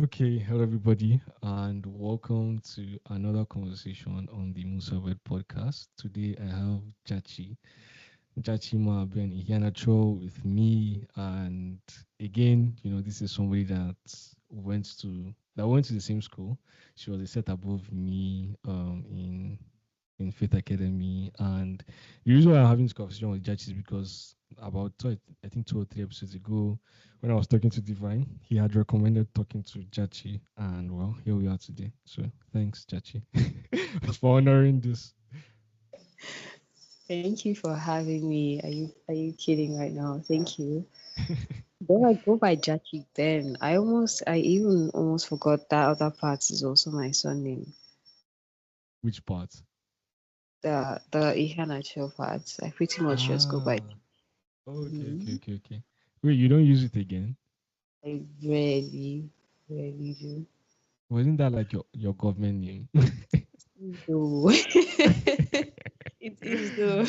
Okay, hello everybody, and welcome to another conversation on the Musa podcast. Today I have Jachima Ben-Iheanacho with me, and again, this is somebody that went to the same school. She was a set above me in Faith Academy, and the reason why I'm having this conversation with Jachi is because I think 2 or 3 episodes ago, when I was talking to Divine, he had recommended talking to Jachi, and well, here we are today. So thanks, Jachi, for honoring this. Thank you for having me. Are you kidding right now? Thank you. Though I go by Jackie Ben, I even almost forgot that other part is also my surname. Which part? The Iheanacho part. I pretty much just go by. Ah, okay, okay, Mhm. okay, okay. Wait, you don't use it again? I rarely, rarely do. Wasn't that like your government name? No, it is though.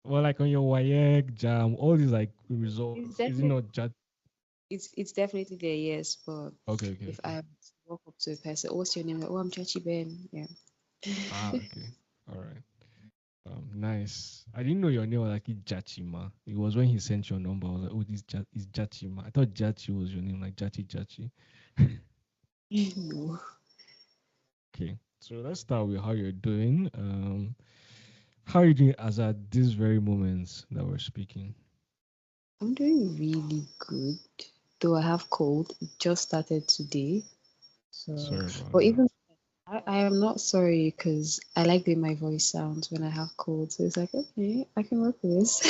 Well, like on your WAEC, JAM, all these like It's results, is it definitely not Jat? it's definitely there, yes. But Okay, okay, if okay. I walk up to a person, what's your name? Like, oh, I'm Chachi Ben. Yeah. Ah, okay. All right. Nice. I didn't know your name was like Jachima. It was when he sent your number. I was like, oh, this is Jachima. I thought Jachi was your name, like Jachi. No. Okay. So let's start with how you're doing. How are you doing as at this very moment that we're speaking? I'm doing really good, though I have cold. It just started today. So, Sorry about but that. even I am not sorry because I like the way my voice sounds when I have cold. So it's like, okay, I can work with this.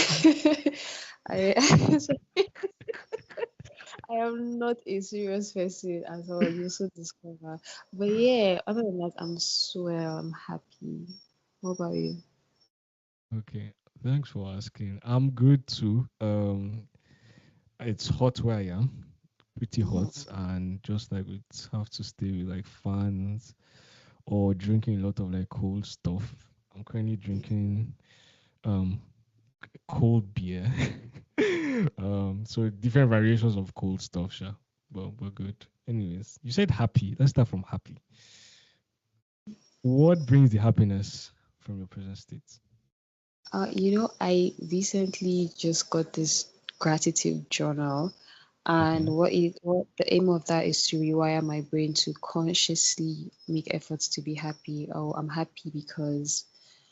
I, I am not a serious person at all. You also discover. But yeah, other than that, I'm swell. I'm happy. What about you? Okay. Thanks for asking. I'm good too. It's hot where I am, pretty hot, Oh, and just like we have to stay with like fans or drinking a lot of like cold stuff. I'm currently drinking um cold beer. So different variations of cold stuff, sure. But good. Anyways, you said happy. Let's start from happy. What brings the happiness from your present state? I recently just got this gratitude journal, and Okay. what the aim of that is to rewire my brain to consciously make efforts to be happy. Oh, I'm happy because,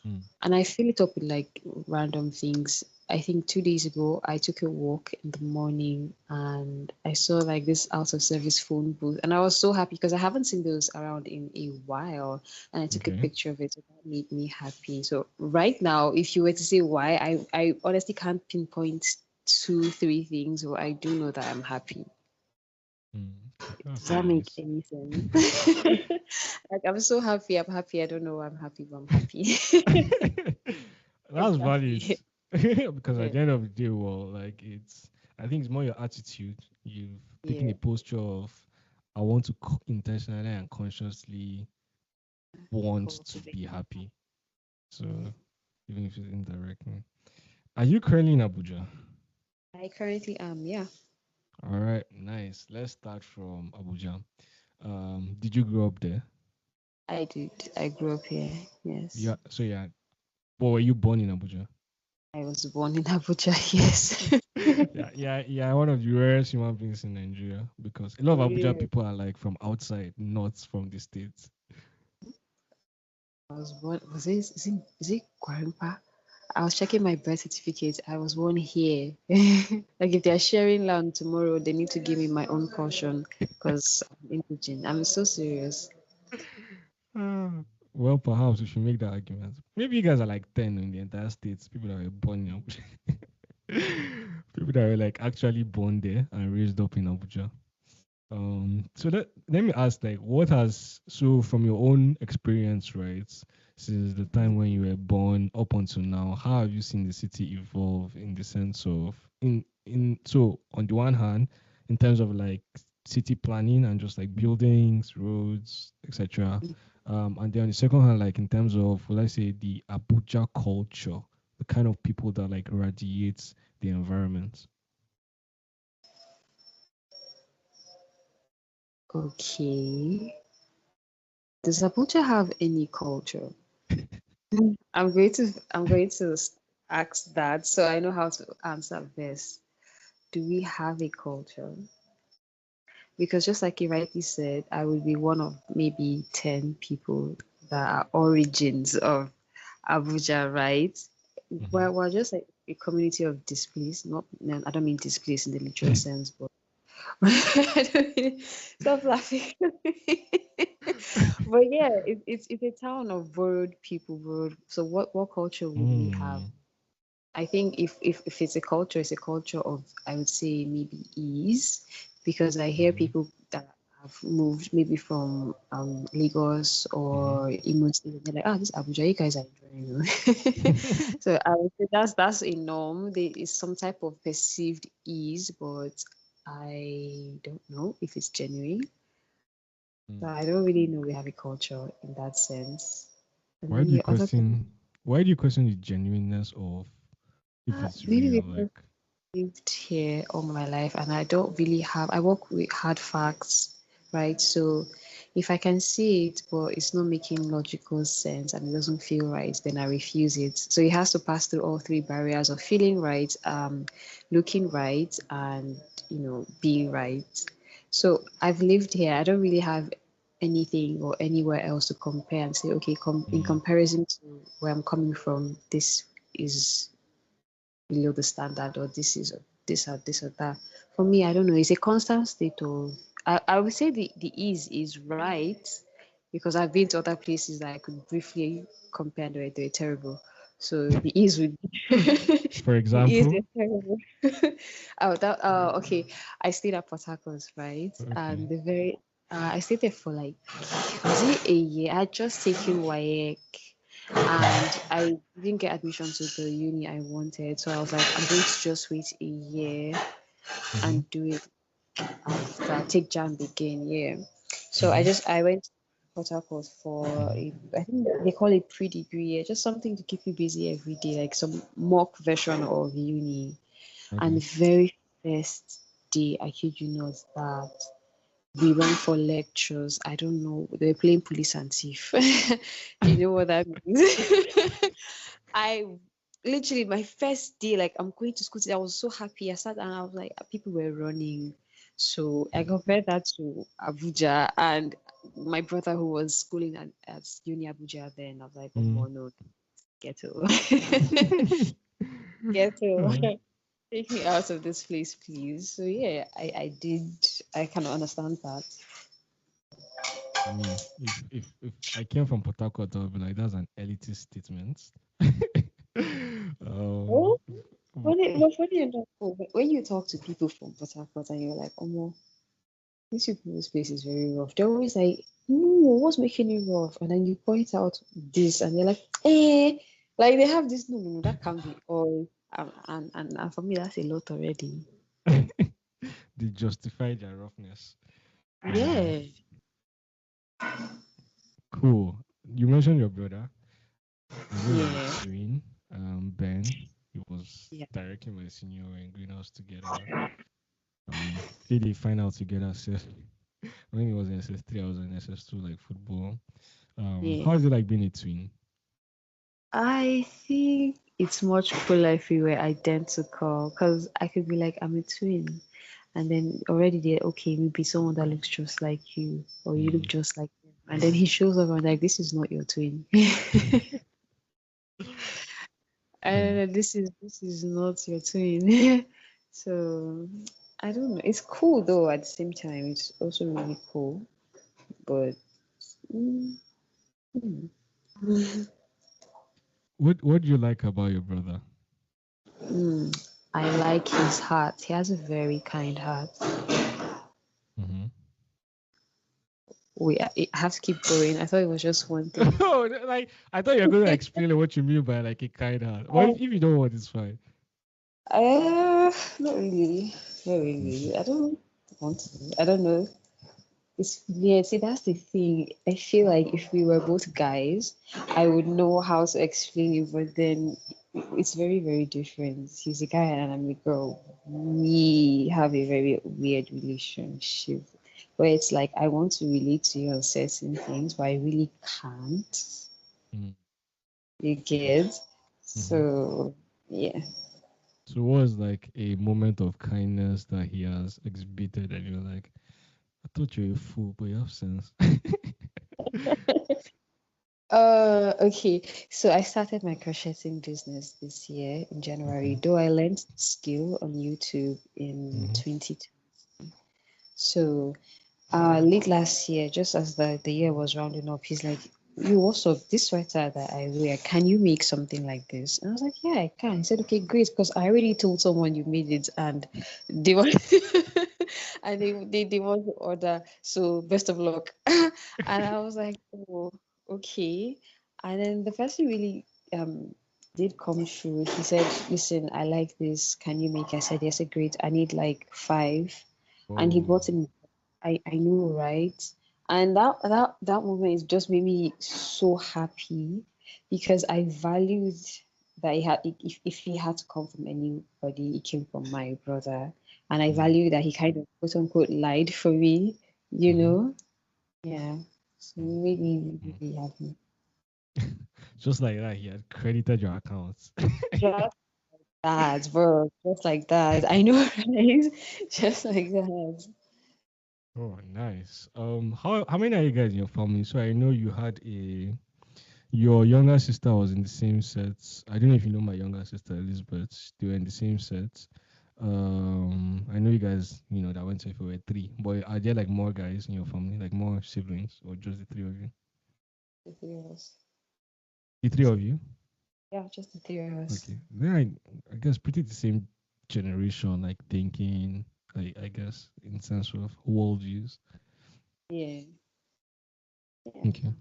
Mm. and I fill it up with like random things. I think 2 days ago I took a walk in the morning and I saw like this out of service phone booth, and I was so happy because I haven't seen those around in a while, and I took a Okay. picture of it. So that made me happy. So right now, if you were to say why, I honestly can't pinpoint two, three things, but I do know that I'm happy. Mm. That's Does that make nice. any sense? Like I'm so happy. I'm happy. I don't know why I'm happy, but I'm happy. That's valid. Exactly. Because at Yeah. the end of the day, well, like I think it's more your attitude. You've taken Yeah. a posture of, I want to intentionally and consciously want to Cultivate. be happy. So Yeah. even if it's indirectly. Are you currently in Abuja? I currently am. Yeah. All right, nice. Let's start from Abuja. Did you grow up there? I did. I grew up here. Yes. Yeah. So yeah. But were you born in Abuja? I was born in Abuja. Yes. yeah. One of the rarest human beings in Nigeria because a lot of Abuja Yeah. people are like from outside, not from the states. I was born. Is it grandpa? I was checking my birth certificate. I was born here. Like if they're sharing land tomorrow, they need to give me my own portion because I'm indigent. I'm so serious. Ah, well, perhaps we should make that argument. Maybe you guys are like 10 in the entire states, people that were born in Abuja. People that were like actually born there and raised up in Abuja. So let me ask, like, what has so from your own experience, right, since the time when you were born up until now, how have you seen the city evolve in the sense of in so on the one hand, in terms of like city planning and just like buildings, roads, etc. And then on the second hand, like in terms of let's say the Abuja culture, the kind of people that like radiates the environment. Okay. Does Abuja have any culture? I'm going to ask that so I know how to answer best. Do we have a culture? Because just like you rightly said, I would be one of maybe 10 people that are origins of Abuja, right? Mm-hmm. We're just like a community of displaced. Not, no, I don't mean displaced in the literal sense, but I don't mean, stop laughing. But yeah, it's a town of borrowed people, borrowed. So what culture would we have? Mm. I think if it's a culture, it's a culture of, I would say, maybe ease, because I hear Mm-hmm. people that have moved maybe from Lagos Mm-hmm. or Imo State, and they're like, ah, this Abuja, you guys are enjoying. So I would say that's a norm. There is some type of perceived ease, but I don't know if it's genuine. So Mm. I don't really know we have a culture in that sense. And Why then do you your other question, question? Why do you question the genuineness of if it's maybe real? because Like, lived here all my life and I don't really have, I work with hard facts, right? So if I can see it but it's not making logical sense and it doesn't feel right, then I refuse it. So it has to pass through all three barriers of feeling right, looking right, and being right. So I've lived here. I don't really have anything or anywhere else to compare and say, okay, in mm, comparison to where I'm coming from, this is below the standard, or this or that. For me, I don't know. It's a constant state of, I would say the ease is right, because I've been to other places that I could briefly compare and they're terrible. So the ease would be for the ease is example. terrible. Okay. I stayed at Port Harcourt, right? Okay. And I stayed there for like, was it a year? I had just taken WAEC Mm-hmm. and I didn't get admission to the uni I wanted. So I was like, I'm going to just wait a year Mm-hmm. and do it after, take jam again. Yeah. So Mm-hmm. I went to Port Harcourt for Mm-hmm. I think they call it pre-degree, yeah, just something to keep you busy every day, like some mock version of uni. And Okay. the very first day, I kid you not, that we went for lectures. I don't know. They were playing police and thief. You know what that means? I literally my first day, like I'm going to school today, I was so happy. I sat and I was like, people were running. So I compared that to Abuja and my brother who was schooling at Uni Abuja then. I was like, oh Mm. no, ghetto. Ghetto. Uh, Take me out of this place, please. So yeah, I kind of understand that. I mean, if I came from Port Harcourt, I would be like, that's an elitist statement. um, Oh, w- funny enough, when you talk to people from Port Harcourt and you're like, oh, no, these people's place is very rough. They're always like, no, what's making it rough? And then you point out this, and they're like, eh, like they have this. No, no, no, that can't be all. And for me, that's a lot already. they justify their roughness. Um, Yeah, cool. You mentioned your brother. His name was yeah, Twin. Ben. He was yeah, directly my senior in greenhouse together. Did they find out together? When he was in SS3, I was in SS2, like football. yeah. How is it like being a twin? I think it's much cooler if we were identical, because I could be like, I'm a twin. And then already they're okay, maybe someone that looks just like you, or you look Mm. just like them. And then he shows up and like, this is not your twin. Hmm. And this is not your twin. So I don't know. It's cool though at the same time. It's also really cool. But mm, mm, What do you like about your brother? I like his heart. He has a very kind heart. Mm-hmm. Wait, I have to keep going. I thought it was just one thing. Oh, like I thought you were going to explain what you mean by like a kind heart. Well, if you don't want, it's fine. Not really. Not Okay. really. I don't want to. I don't know. It's yeah, see that's the thing. I feel like if we were both guys, I would know how to explain it, but then it's very, very different. He's a guy and I'm a girl. We have a very weird relationship. where it's like I want to relate to you on certain things, but I really can't. Mm. You get? Mm-hmm. So yeah. So, what was like a moment of kindness that he has exhibited, and you're like, I thought you were a fool, but you have sense. Okay. So I started my crocheting business this year in January, Okay. though I learned the skill on YouTube in Mm-hmm. 2020. So late last year, just as the year was rounding up, he's like, you also this sweater that I wear, can you make something like this? And I was like, yeah, I can. He said, okay, great, because I already told someone you made it and they want and they want to order. So best of luck. And I was like, oh, okay. And then the person really did come through. He said, listen, I like this. Can you make it? I said, yes, great. I need like five. And he Oh. bought him I know, right? And that moment is just made me so happy because I valued that he had if he had to come from anybody, it came from my brother. And I Mm. value that he kind of quote unquote lied for me, you Mm-hmm. know? Yeah. So it made me really, Mm. really happy. Just like that, he had credited your accounts. Just that, bro. Just like that. I know, right? Just like that. Oh, nice. How many are you guys in your family? So I know you had your younger sister was in the same set. I don't know if you know my younger sister Elizabeth. They were in the same set. I know you guys, that went to if we were three. But are there like more guys in your family, like more siblings, or just the three of you? The three of us. The three of you? Yeah, just the three of us. Okay. Then I guess pretty the same generation, like thinking, I guess, in sense of worldviews. Yeah. Yeah. Okay.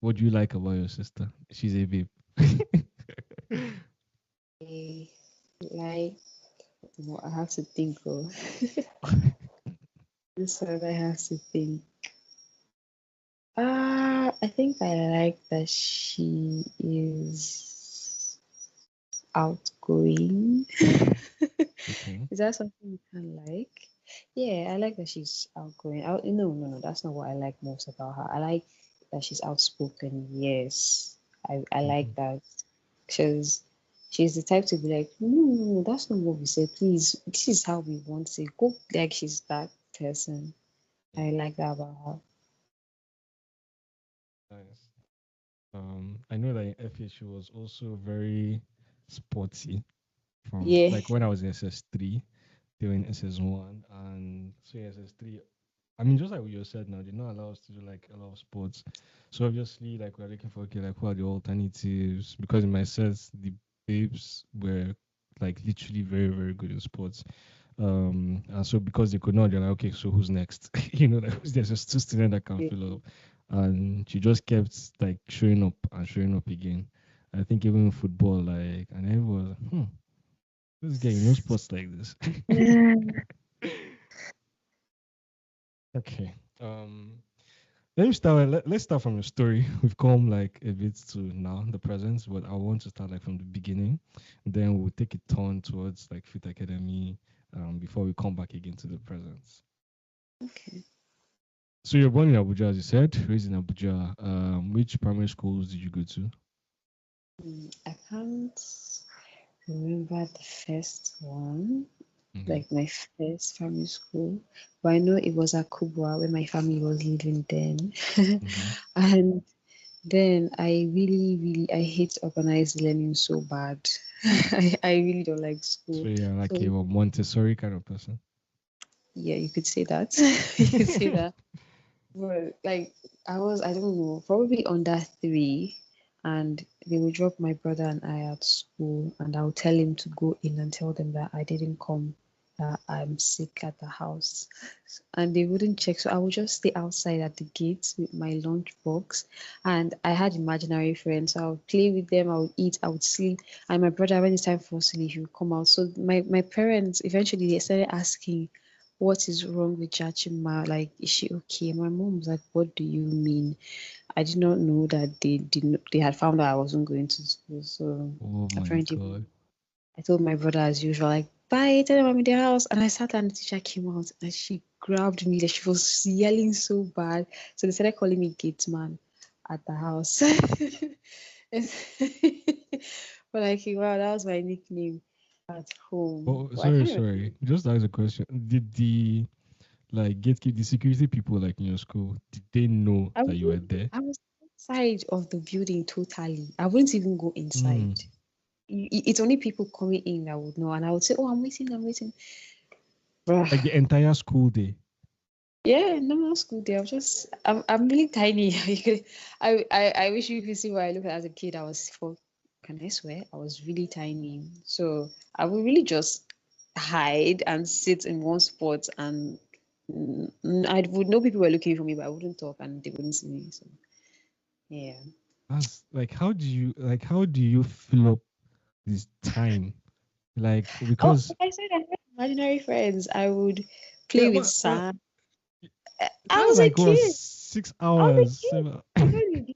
What do you like about your sister? She's a babe. I like I have to think of this one. I have to think. I think I like that she is outgoing. Okay. Is that something you can like? Yeah, I like that she's outgoing. No, no, no, that's not what I like most about her. I like that she's outspoken. Yes, I Mm-hmm. like that. Because she's the type to be like, no, no, no, that's not what we said. Please, this is how we want it. Go like she's that person. I like that about her. Nice. I know that in FH she was also very sporty. From Yeah. like when I was in SS3, they were in SS1, and so in SS3. I mean, just like what you said now, they don't allow us to do like a lot of sports. So obviously, like we're looking for okay, like who are the alternatives? Because in my sense, the babes were like literally very, very good in sports. And so because they could not, they're like, okay, so who's next? Like there's just two students that can fill up. And she just kept like showing up and showing up again. I think even in football, like, and everyone was, this guy, sports like this. Okay. Let me start. Let's start from your story. We've come like a bit to now the present, but I want to start like from the beginning. Then we'll take a turn towards like Fit Academy before we come back again to the present. Okay. So you're born in Abuja, as you said, raised in Abuja. Which primary schools did you go to? I can't remember the first one, Okay. like my first primary school, but I know it was at Kubwa where my family was living then. Mm-hmm. And then I really, really, I hate organized learning so bad. I really don't like So school. you're like a So Montessori kind of person. yeah, you could say that. You could say that. But like I don't know, probably under three, and they would drop my brother and I at school, and I would tell him to go in and tell them that I didn't come, that I'm sick at the house, and they wouldn't check. So I would just stay outside at the gate with my lunchbox, and I had imaginary friends. So I would play with them, I would eat, I would sleep, and my brother, when it's time for sleep, he would come out. So my parents eventually they started asking, what is wrong with Jachima? Like, is she okay? My mom was like, what do you mean? I did not know that they had found out I wasn't going to school. So Oh my apparently god. I told my brother as usual, like, bye, tell them I'm in the house. And I sat and the teacher came out and she grabbed me. Like, she was yelling so bad. So they started calling me gate man at the house. But like, wow, that was my nickname at home. Oh, But I sorry, can't remember. sorry. Just ask a question. Did the like gatekeep the security people like in your school? Did they know I that was you were there? I was outside of the building totally. I wouldn't even go inside. Hmm. It's only people coming in that would know, and I would say, "Oh, I'm waiting." Bruh. Like the entire school day. Yeah, normal school day. I'm really tiny. You could, I wish you could see what I looked at as a kid. I was for, can I swear? I was really tiny. So I would really just hide and sit in one spot, and I would know people were looking for me, but I wouldn't talk and they wouldn't see me. So yeah. That's like how do you fill up this time? Like Oh, because like I said, I had imaginary friends. I would yeah, play with but sand. I that's was a like what kid. six I was a hours. kid. 7 I told you,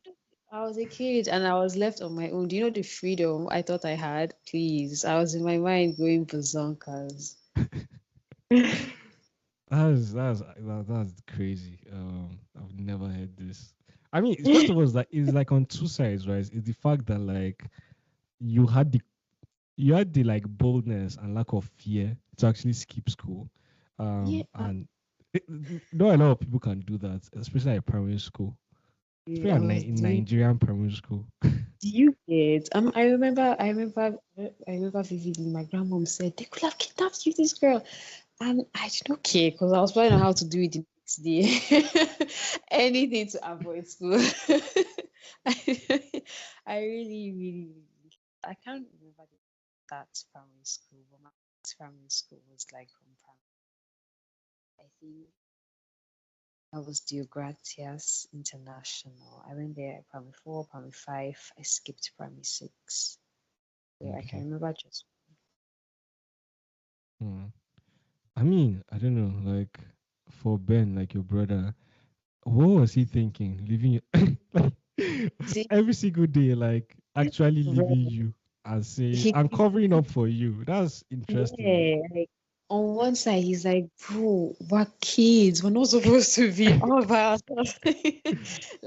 I was a kid and I was left on my own. Do you know the freedom I thought I had? Please. I was in my mind going berserkers. That's crazy. I've never heard this. I mean, first of all, it's like on two sides, right? It's the fact that like you had the you had the like boldness and lack of fear to actually skip school, Yeah, and not a lot of people can do that, especially at primary school, especially I was in doing. Nigerian primary school. Do you get? I remember vividly. My grandmom said they could have kidnapped you, this girl, and I did not care because I was planning on how to do it the next day. Anything to avoid school. I, I really, I can't remember that primary school, but my next primary school was like from primary. I think I was Diogratias International. I went there primary four, primary five. I skipped primary six. Yeah, I can Okay. remember just. Hmm. I mean, I don't know, like for Ben, like your brother, what was he thinking? Leaving you like See, every single day, like this actually leaving bro, you and saying he and covering up for you. That's interesting. yeah, like on one side he's like, bro, we're kids, we're not supposed to be all by ourselves.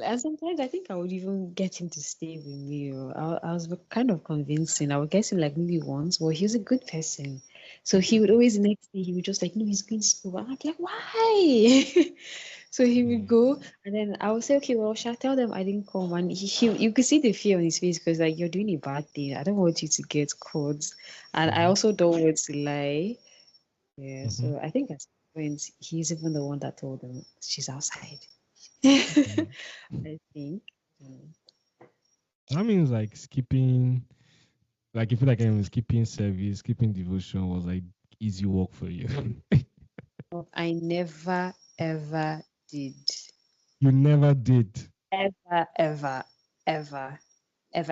And sometimes I think I would even get him to stay with me. I was kind of convincing. I would get him like maybe once, but he was a good person. So he would always the next day he would just like, no, he's going to school. And I'd be like, why? So he would Hmm. go, and then I would say, okay, well, shall I tell them I didn't come? And you could see the fear on his face because, like, you're doing a bad thing. I don't want you to get caught. And I Hmm. also don't want to lie. Yeah, Hmm. so I think at some point, he's even the one that told them she's outside. Hmm. I think. Mm. That means like skipping, like you feel like skipping service, skipping devotion was like easy work for you. But I never, ever did. You never did. Ever,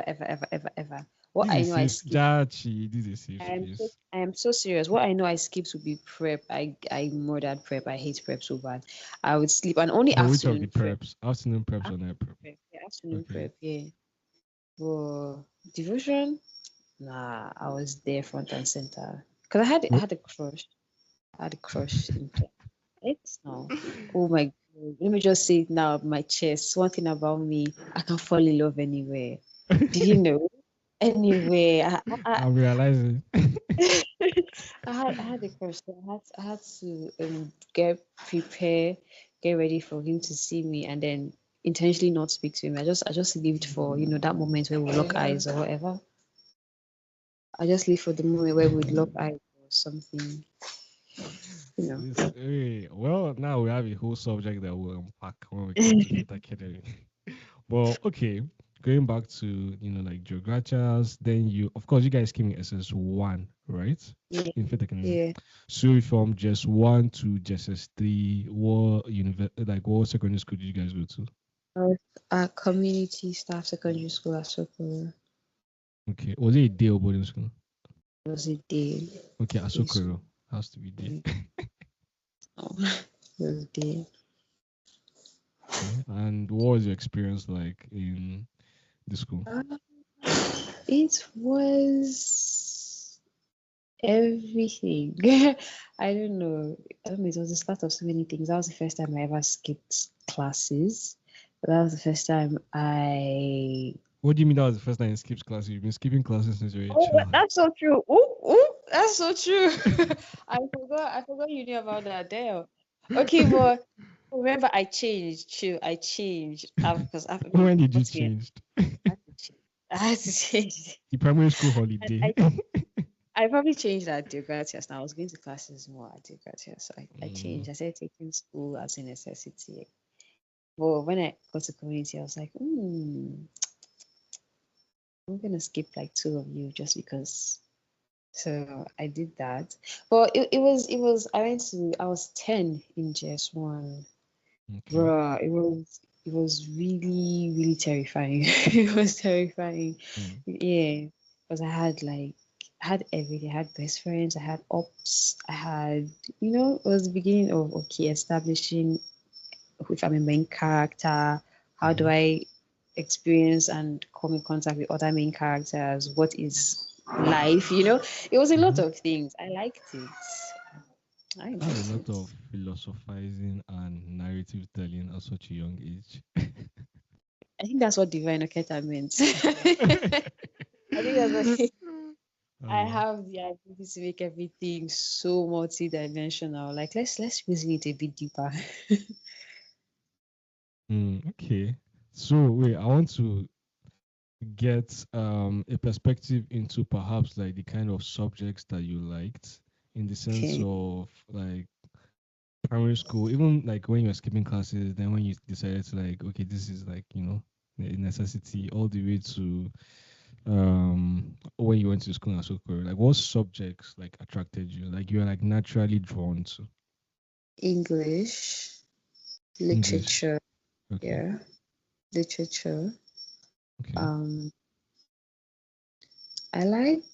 ever, ever, ever. What This I is know I safe, skipped. Jachi. This is a safe space. I am so serious. What I know I skipped would be prep. I murdered prep. I hate prep so bad. I would sleep and only But which of the afternoon prep. preps? Afternoon preps or night Afternoon prep? prep. Yeah, afternoon Okay. prep. Yeah. For devotion, nah, I was there front and center. Cause I Well, had a crush. I had a crush in prep. It's no. Oh my god. Let me just say it now on my chest. One thing about me, I can fall in love anywhere. Did you know? Anywhere. I'm realizing. I had a crush. So I had to get prepare, get ready for him to see me, and then intentionally not speak to him. I just lived for that moment where we lock eyes or whatever. I just lived for the moment where we lock eyes or something. Well, now we have a whole subject that we'll unpack when we come to Fit Academy. Well, okay. Going back to, like geographias, then of course, you guys came in SS1, right? Yeah, In Fit Academy. yeah. So from just 1 to just S3, what secondary school did you guys go to? Our community staff secondary school at Asokoro Okay. Was it a day or boarding school? was a day. Okay, Day school. Asokoro has to be day. Oh, it was a day. Okay. And what was your experience like in the school? Uh, it was. everything. I don't know. I don't know. It was the start of so many things. That was the first time I ever skipped classes. That was the first time I. What do you mean that was the first time you skipped classes? You've been skipping classes since you were a Oh, child. that's so true. Oh, that's so true. I forgot. I forgot you knew about that. Damn. Okay, but remember, I changed. True, I changed. Because I mean, When did you what's me? change? I had to change. I had to change. The primary school And holiday. I probably changed at Deogratias. Now I was going to classes more at Deogratias. So I Mm, changed. I started taking school as a necessity. But when I got to community, I was like, I'm gonna skip like two of you just because. So I did that. But it was I was 10 in JS1. okay. Bruh, it was really, really terrifying. It was terrifying. Mm, Yeah. Because I had everything. I had best friends, I had ops, I had, it was the beginning of okay, establishing if I'm a main character, how do mm-hmm. I experience and come in contact with other main characters? What is life? It was a lot Mm-hmm. of things. I liked it. I That's a liked lot it. of philosophizing and narrative telling at such a young age. I think that's what divine Oketa meant. I think that's what I uh, have the ability to make everything so multi-dimensional. Like let's reason it a bit deeper. okay. So wait, I want to get a perspective into perhaps like the kind of subjects that you liked in the sense Okay. of like primary school, even like when you're skipping classes, then when you decided to like, okay, this is like, a necessity, all the way to when you went to school in Asokoro, like what subjects like attracted you? Like you're like naturally drawn to English, English. literature, Okay. yeah, literature. Okay. Um, I liked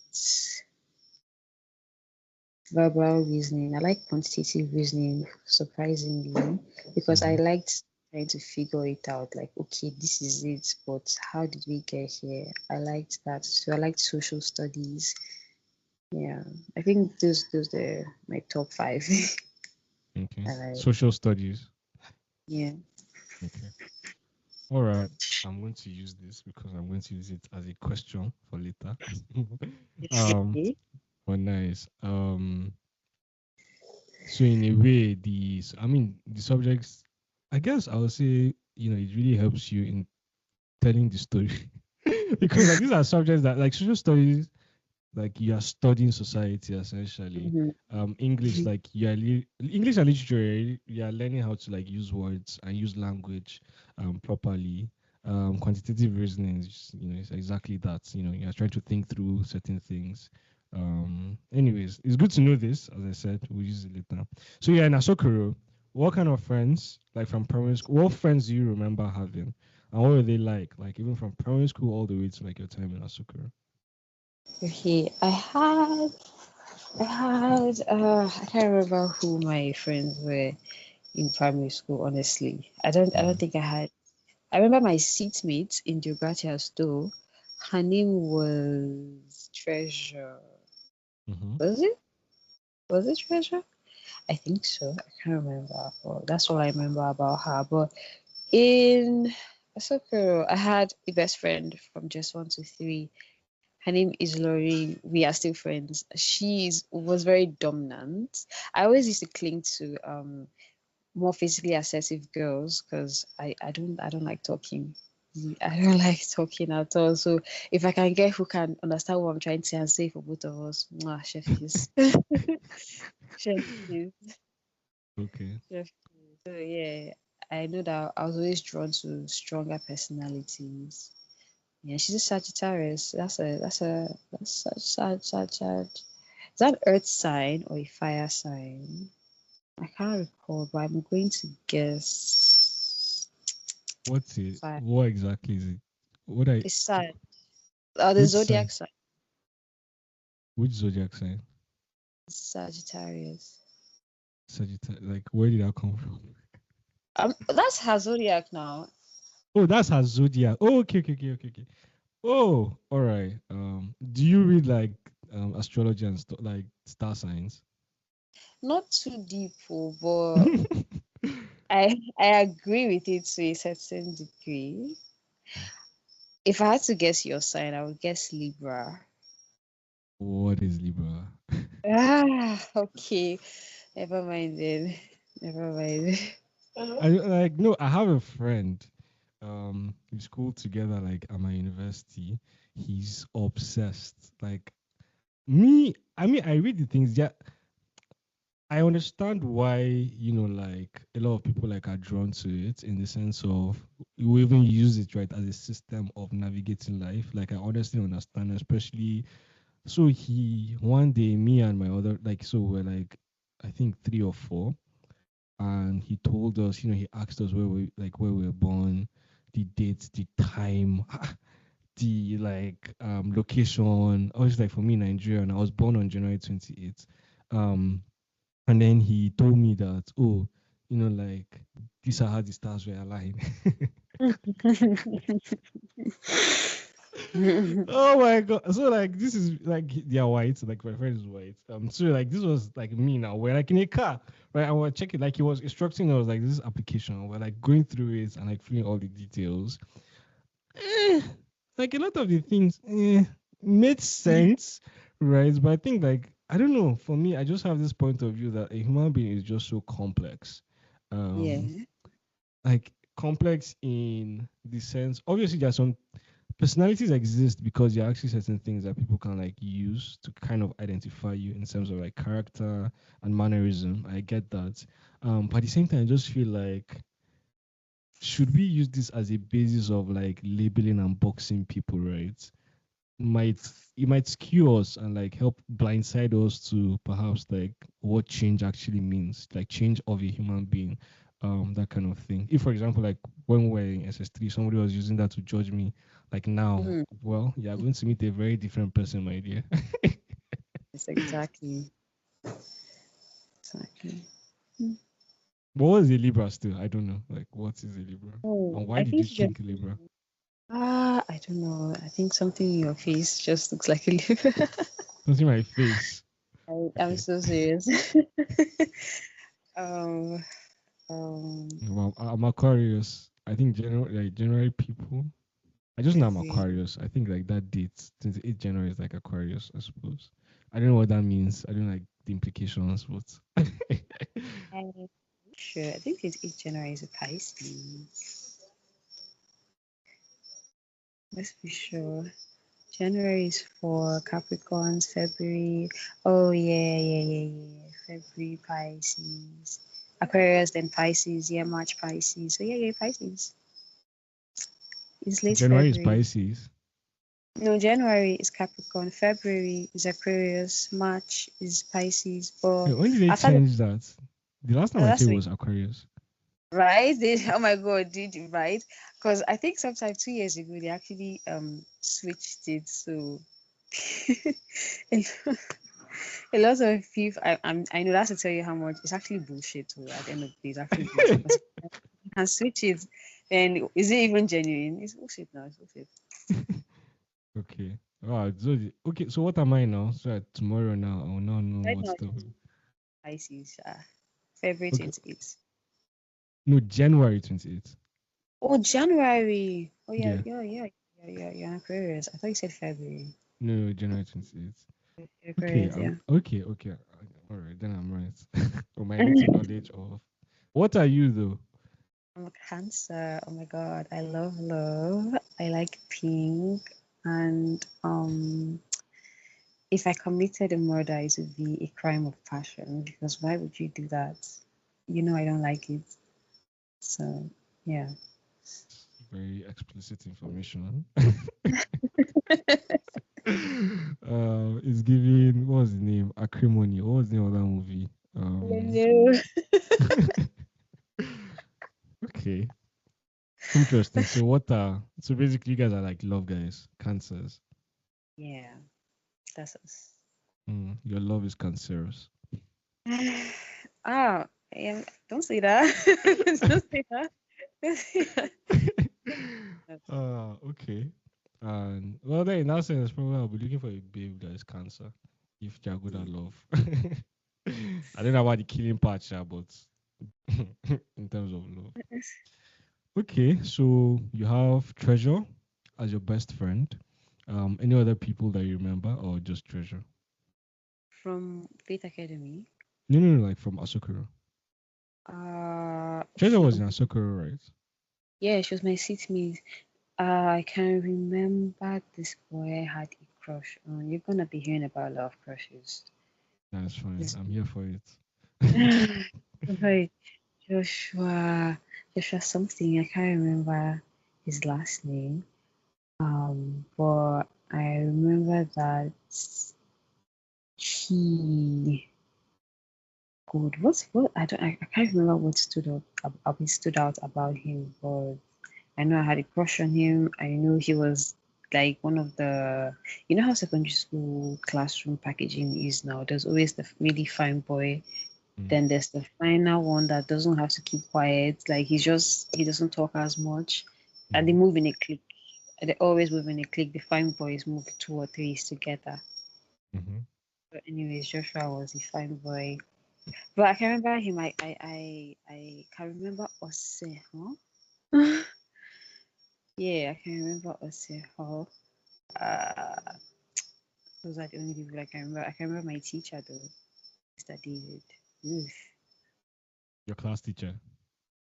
verbal reasoning. I like quantitative reasoning, surprisingly, because I Mm-hmm. liked trying to figure it out. Like, okay, this is it, but how did we get here? I liked that. So I liked social studies. Yeah, I think those are my top five. Okay. I like, Social studies. yeah. Okay. All right. I'm going to use this because I'm going to use it as a question for later. um, Okay. but nice. So in a way, I mean, the subjects, I guess I would say, it really helps you in telling the story because like these are subjects that like social studies, like you are studying society essentially. Mm-hmm. English, like English and literature, you are learning how to like use words and use language properly. Quantitative reasoning is it's exactly that. You're trying to think through certain things. Anyways, it's good to know this. As I said, we'll use it later. So yeah, in Asokoro, what kind of friends, like from primary school, what friends do you remember having, and what were they like? Like even from primary school all the way to like your time in Asokoro. Okay, I can't remember who my friends were in primary school, honestly. I don't think I had. I remember my seatmate in Geogratias though. Her name was Treasure. Mm-hmm. Was it? Was it Treasure? I think so. I can't remember. But that's all I remember about her. But in Asokoro, I had a best friend from just 1 to 3. Her name is Lori. We are still friends. Was very dominant. I always used to cling to more physically assertive girls because I don't like talking. I don't like talking at all. So if I can get who can understand what I'm trying to say and say for both of us, mwah, chef kiss. Chef kiss. Okay. Chef kiss. So yeah, I know that I was always drawn to stronger personalities. Yeah, she's a Sagittarius. That's is that Earth sign or a fire sign? I can't recall, but I'm going to guess What's it? fire. What exactly is it? What I It's Sag. The which zodiac sign? sign Which zodiac sign? is Sagittarius. Sagittarius. Like where did that come from? That's her zodiac now. Oh, that's her zodiac. Oh, okay. Oh, all right. Do you read like astrology and like star signs? Not too deep, but I agree with it to a certain degree. If I had to guess your sign, I would guess Libra. What is Libra? Okay. Never mind then. Never mind. I like no. I have a friend. We school together like at my university. He's obsessed. Like me. I mean, I read the things. Yeah, I understand why like a lot of people like are drawn to it in the sense of you even use it right as a system of navigating life. Like I honestly understand, especially so he one day me and my other like so we're like I think three or four and he told us, he asked us where we were born, the dates, the time, the like location. Obviously, like for me, Nigeria, and I was born on January 28th. Um, and then he told me that, oh, like these are how the stars were aligned. Oh my god! So like this is like they are white, like my friend is white. So like this was like me now. We're like in a car, right? And we're checking, like he was instructing us like this application. We're like going through it and like filling all the details. Eh, like a lot of the things made sense, right? But I think like I don't know. For me, I just have this point of view that a human being is just so complex. Um, Yeah. like complex in the sense. Obviously, there's some personalities exist because there are actually certain things that people can like use to kind of identify you in terms of like character and mannerism. I get that. But at the same time, I just feel like should we use this as a basis of like labeling and boxing people, right? Might it might skew us and like help blindside us to perhaps like what change actually means, like change of a human being, that kind of thing. If for example, like when we were in SS3, somebody was using that to judge me, like now, Mhm. well, you're going to meet a very different person, my dear. Yes, exactly. Exactly. Mm. But what is a Libra still? I don't know. Like, what is a Libra? Oh, And why I did you think just think Libra? I don't know. I think something in your face just looks like a liver. Don't see my face. I'm Okay. so serious. um, um, Well, I'm Aquarius. I think January people. I just know I'm February. Aquarius. I think like that date, 28th January is like Aquarius, I suppose. I don't know what that means. I don't like the implications, but I'm sure. I think it's each January is a Pisces. Let's be sure. January is for Capricorns. February. Oh yeah. February Pisces. Aquarius, then Pisces. Yeah, March Pisces. So yeah, Pisces. It's late January is February. Pisces. No, January is Capricorn. February is Aquarius. March is Pisces. But Wait, when did they after the, change that? The last time I that's checked week, was Aquarius. right? They, oh my God, did you right? Because I think sometime 2 years ago they actually switched it. So a a lot of people, I know that's to tell you how much it's actually bullshit. So at the end of the day, it's actually bullshit. Because you can switch it, then is it even genuine? It's bullshit now. It's bullshit. Okay. Wow. Okay. So what am I now? So that tomorrow now I will not know Right what's now, the. Pisces, February Okay. 28th. No, January 28th. Oh, January. Oh, Yeah. You're Aquarius. I thought you said February. No, January 28th. You're Okay. Aquarius, yeah. Okay. All right. Then I'm right. With my little knowledge of. What are you though? I'm a Cancer. Oh my God, I love love. I like pink, and if I committed a murder, it would be a crime of passion. Because why would you do that? You know I don't like it. So yeah. Very explicit information. It's giving what was the name? Acrimony. What was the name of that movie? Hello. Okay. Interesting. So what are so basically you guys are like love guys, cancers. Yeah, that's us. Your love is cancerous. Ah, don't say that. Don't say that. Don't say that. Okay. And well, then in that sense, probably I'll be looking for a babe that is cancer if they're good at love. I don't know about the killing part, sha, but in terms of love. Okay, so you have Treasure as your best friend. Any other people that you remember, or just Treasure? From Faith Academy. No, no, no, like from Asokoro. Treasure was in Asokoro, right? Yeah, she was my seatmate. I can remember this boy I had a crush on. You're gonna be hearing about a lot of crushes. That's fine. This I'm here for it. boy, Joshua, Joshua something. I can't remember his last name. But I remember that he good. What I can't remember what stood out about him, but I know I had a crush on him. I know he was like one of the, you know how secondary school classroom packaging is now. There's always the really fine boy. Mm, Then there's the finer one that doesn't have to keep quiet. Like he doesn't talk as much, and they mm, move in a clique. They always move in a clique. The fine boys move two or threes together. mm-hmm. But anyways, Joshua was a fine boy. But I can remember him. I can remember Ose, huh? Yeah, I can remember Ose, huh? Uh, those are the only people I can remember. I can remember my teacher though, Mr. David. Oof. Your class teacher.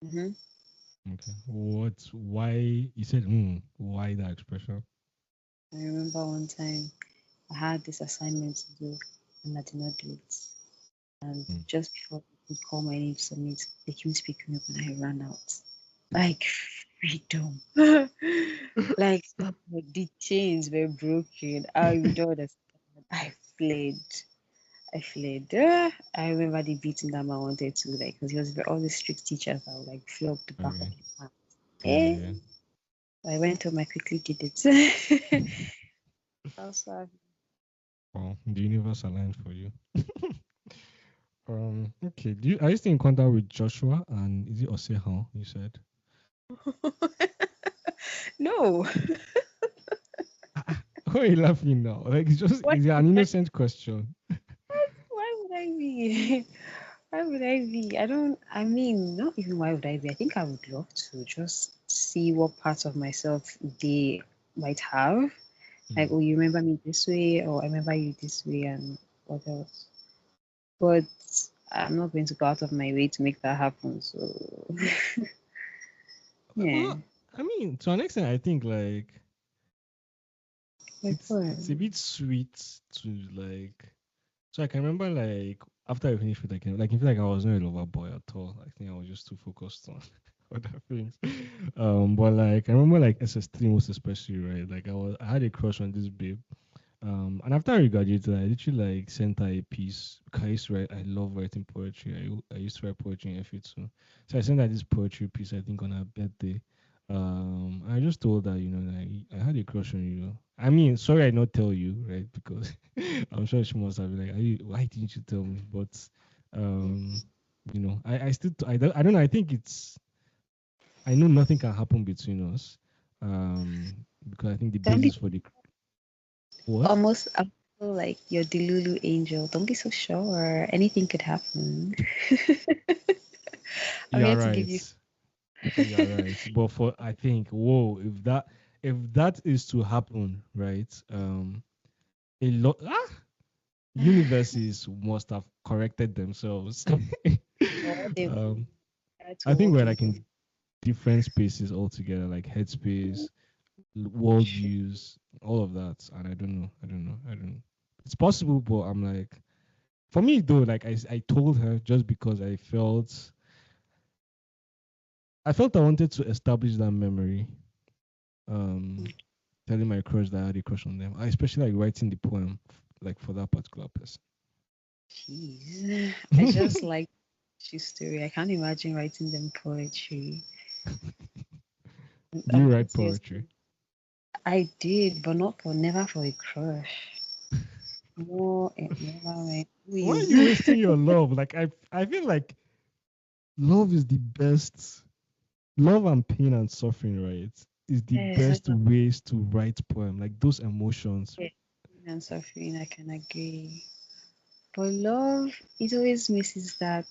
hmm Okay. What? Why? You said, why that expression? I remember one time I had this assignment to do and I did not do it. And Mm. just before they could call my name to submit, they came to pick me up and I ran out. Like freedom. Like the chains were broken. I don't understand. I fled. I fled. I remember the beating that man wanted to like because he was all these strict teachers that would like flog the back of Okay. his hand. Yeah, Eh? yeah. I went home. I quickly did it. Also, Well, the universe aligned for you. Okay. Are you still in contact with Joshua and is it Osehan? You said. no. Why are you laughing now? Like it's just Why it's would an I? innocent question. Why would I be? Why would I be? I don't. I mean, not even why would I be? I think I would love to just see what parts of myself they might have. Like, Mm. oh, you remember me this way, or I remember you this way, and what else? But I'm not going to go out of my way to make that happen. So, yeah. Well, I mean, to an extent, I think like Like, what? it's a bit sweet to like. So I can remember like after I finished with like I feel like I was not a lover boy at all. I think I was just too focused on other things. But like I remember like SS3 most especially, right? Like I had a crush on this babe. And after I graduated, I literally like sent her a piece because I used to write. I love writing poetry. I used to write poetry in FA2, so I sent her this poetry piece. I think on her birthday. I just told her, that I had a crush on you. I mean, sorry I not tell you, right? Because I'm sure she must have been like, why didn't you tell me? But um, I still, I don't know. I think I know nothing can happen between us. Because I think the Don't be basis for the what? almost. I feel like you're the Lulu angel. Don't be so sure. Anything could happen. I'm You're here to give you. right. You're right. But for I think, whoa, if that is to happen, right? A lot universes must have corrected themselves. Or they um, try to I think walk we're in. like in different spaces altogether, like headspace, worldviews, all of that. And I don't know. It's possible, but I'm like, for me though, like I told her just because I felt I wanted to establish that memory. Um, telling my crush that I had a crush on them. I especially like writing the poem like for that particular person. Jeez. I just like she story. I can't imagine writing them poetry. Do you I'm write serious. poetry? I did, but never for a crush. No, it never went. Why are Please. you wasting your love? Like I feel like love is the best. Love and pain and suffering, right? is the Yes, best ways to write poem. Like those emotions. pain and suffering, I can agree. But love, it always misses that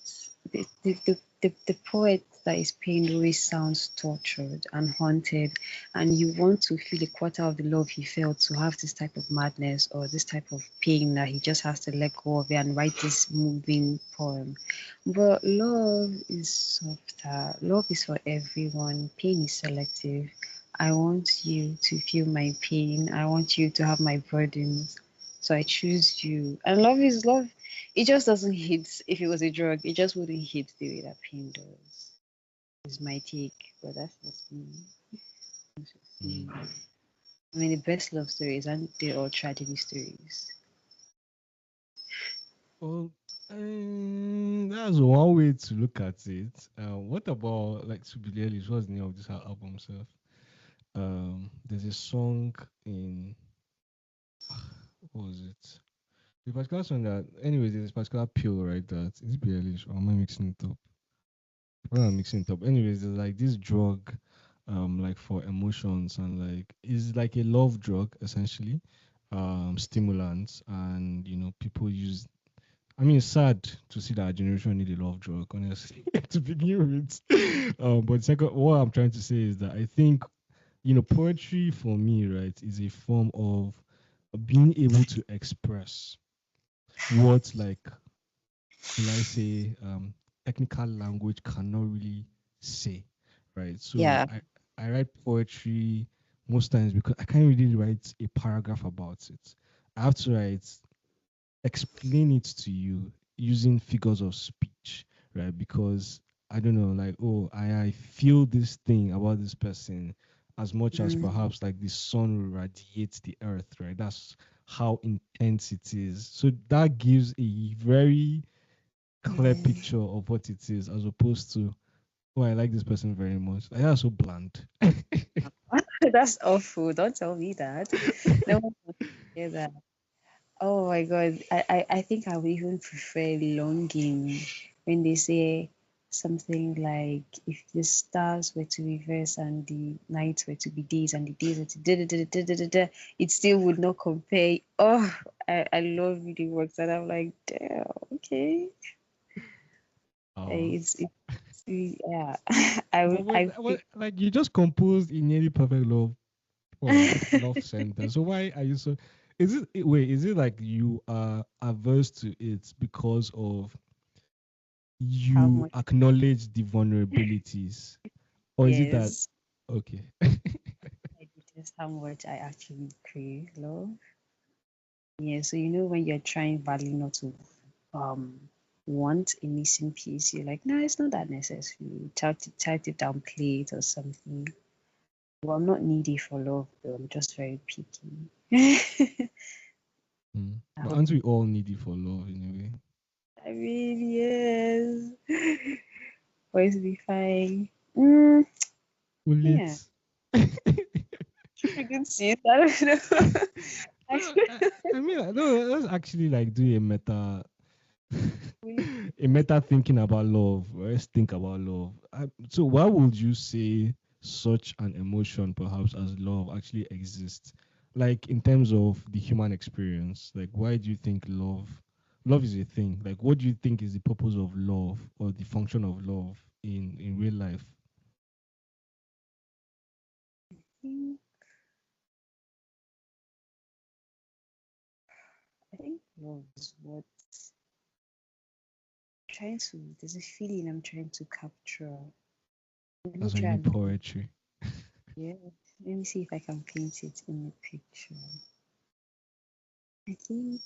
the poet that is pained always sounds tortured and haunted, and you want to feel a quarter of the love he felt to have this type of madness or this type of pain that he just has to let go of it and write this moving poem. But love is softer. Love is for everyone. Pain is selective. I want you to feel my pain. I want you to have my burdens. So I choose you. And love is love. It just doesn't hit. If it was a drug, it just wouldn't hit the way that pain does. Is my take, but that's just me. Mm. Mm. I mean, the best love stories aren't they all tragedy stories? Well, that's one way to look at it. What about like to Billie Eilish? What's the name of this her album self? There's a song in what was it? The particular song that, anyways, there's a particular pill right that is it Billie Eilish or am I mixing it up? Well, I'm mixing it up. Anyways, there's like this drug, like for emotions and like is like a love drug essentially, stimulants, and people use. I mean, it's sad to see that our generation need a love drug, honestly, to begin with. But second, what I'm trying to say is that I think poetry for me, right, is a form of being able to express what like will I say, technical language cannot really say, right? So Yeah. I write poetry most times because I can't really write a paragraph about it. I have to explain it to you using figures of speech, right? Because I don't know, like, oh, I feel this thing about this person as much as Mm, perhaps like the sun will radiate the earth, right? That's how intense it is. So that gives a very clear mm. picture of what it is as opposed to, oh, I like this person very much. Like, that's so bland. That's awful. Don't tell me that. No one wants to hear that. Oh my God. I think I would even prefer longing when they say something like if the stars were to reverse and the nights were to be days and the days were to da da da da da da da, it still would not compare. Oh, I love reading works and I'm like, damn, okay. Oh. It's yeah. I But, would but, I feel but like you just composed a nearly perfect love sentence. So why are you so? Is it like you are averse to it because of how you much acknowledge the vulnerabilities, or is it that yes. okay? I detest how much I actually crave love. Yeah, so when you're trying badly not to um want a missing piece, you're like, no, it's not that necessary. Try to downplay it or something. Well, I'm not needy for love, though. I'm just very picky. Hmm. But aren't we um, all needy for love in a way? I mean, yes. Boys will be fine. Mm, Will yeah. it? I can see it. I don't know. Well, I mean, no, let's actually like do Will a meta thinking about love. Let's think about love. So, why would you say such an emotion, perhaps as love, actually exists? Like in terms of the human experience, like why do you think love is a thing? Like, what do you think is the purpose of love or the function of love in real life? you? I think love is what there's a feeling I'm trying to capture. Let me That's when you try need and poetry. yeah. Let me see if I can paint it in a picture. I think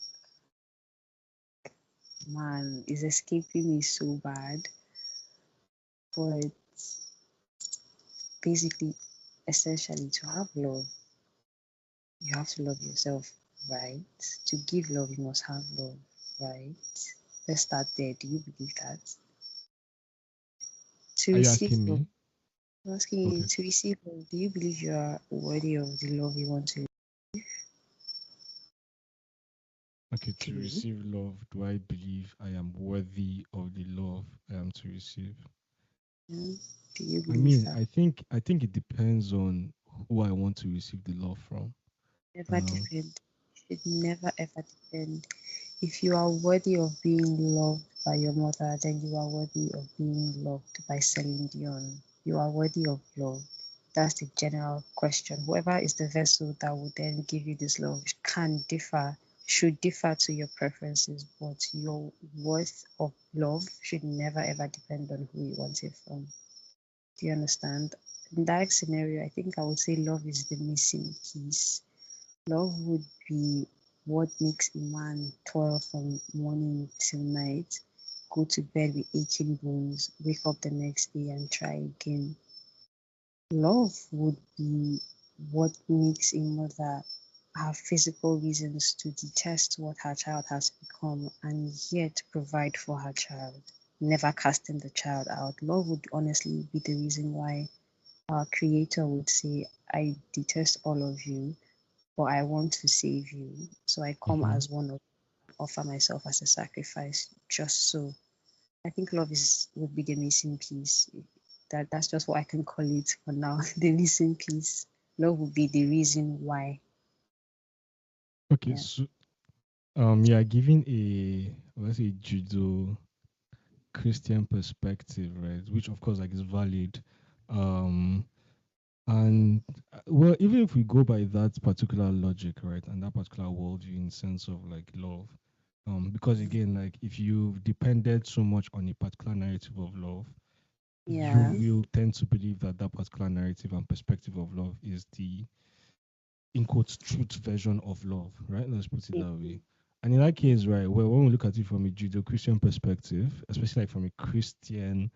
man is escaping me so bad, but basically, essentially, to have love, you have to love yourself, right? To give love, you must have love, right? Let's start there. Do you believe that? To Are you receive asking love, me? I'm asking you Okay. to receive love. Do you believe you are worthy of the love you want Okay, to to? receive love, do I believe I am worthy of the love I am to receive? Mm, do you I believe mean, that? I think it depends on who I want to receive the love from. Never Um, depend. Should never ever depend. If you are worthy of being loved by your mother, then you are worthy of being loved by Celine Dion. You are worthy of love. That's the general question. Whoever is the vessel that will then give you this love can differ, should differ to your preferences, but your worth of love should never ever depend on who you want it from. Do you understand? In that scenario, I think I would say love is the missing piece. Love would be what makes a man toil from morning till night, go to bed with aching bones, wake up the next day and try again. Love would be what makes a mother have physical reasons to detest what her child has become and yet provide for her child, never casting the child out. Love would honestly be the reason why our creator would say, I detest all of you, but I want to save you. So I come mhm. as one of offer myself as a sacrifice just so. I think love is would be the missing piece. That's just what I can call it for now. The missing piece. Love would be the reason why. Okay, Yeah. so you are giving a, let's say, judo Christian perspective, right? Which of course like is valid. Um, and well, even if we go by that particular logic, right, and that particular worldview in sense of like love, because again, like if you've depended so much on a particular narrative of love, you Yeah. will tend to believe that that particular narrative and perspective of love is the in quotes truth version of love, right? Let's put it that way. And in that case, right, well, when we look at it from a Judeo-Christian perspective, especially like from a Christian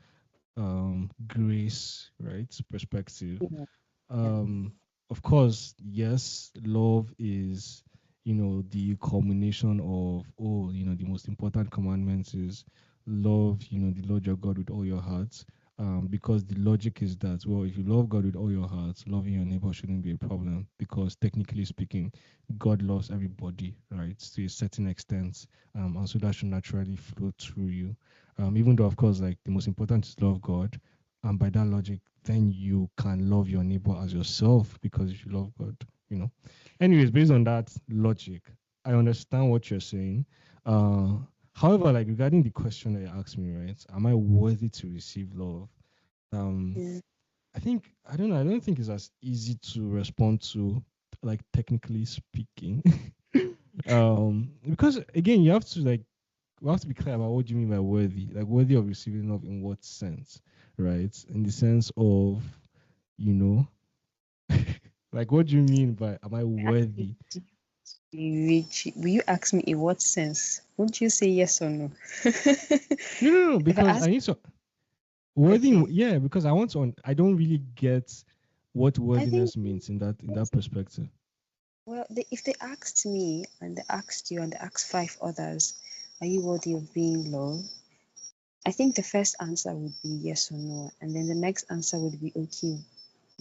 grace, right, perspective, Yeah. Yeah. um of course, yes, love is, the culmination of, the most important commandments is love, the Lord your God with all your heart. Because the logic is that, well, if you love God with all your heart, loving your neighbor shouldn't be a problem, because technically speaking, God loves everybody, right, to a certain extent. And so that should naturally flow through you. Even though, of course, like the most important is love God, and by that logic, then you can love your neighbor as yourself, because if you love God, you know. Anyways, based on that logic, I understand what you're saying. Uh, However, like regarding the question that you asked me, right? Am I worthy to receive love? Um, Yeah. I think I don't know. I don't think it's as easy to respond to, like technically speaking. Because again, you have to like we have to be clear about what do you mean by worthy. Like worthy of receiving love in what sense, right? In the sense of, you know, like what do you mean by am I worthy? Will you ask me in what sense? Won't you say yes or no? No, no, no, If I because I ask, need to worthy. okay. Yeah, because I want to. I don't really get what I think worthiness means in that perspective. well, if they asked me and they asked you and they asked five others, are you worthy of being loved? I think the first answer would be yes or no, and then the next answer would be okay.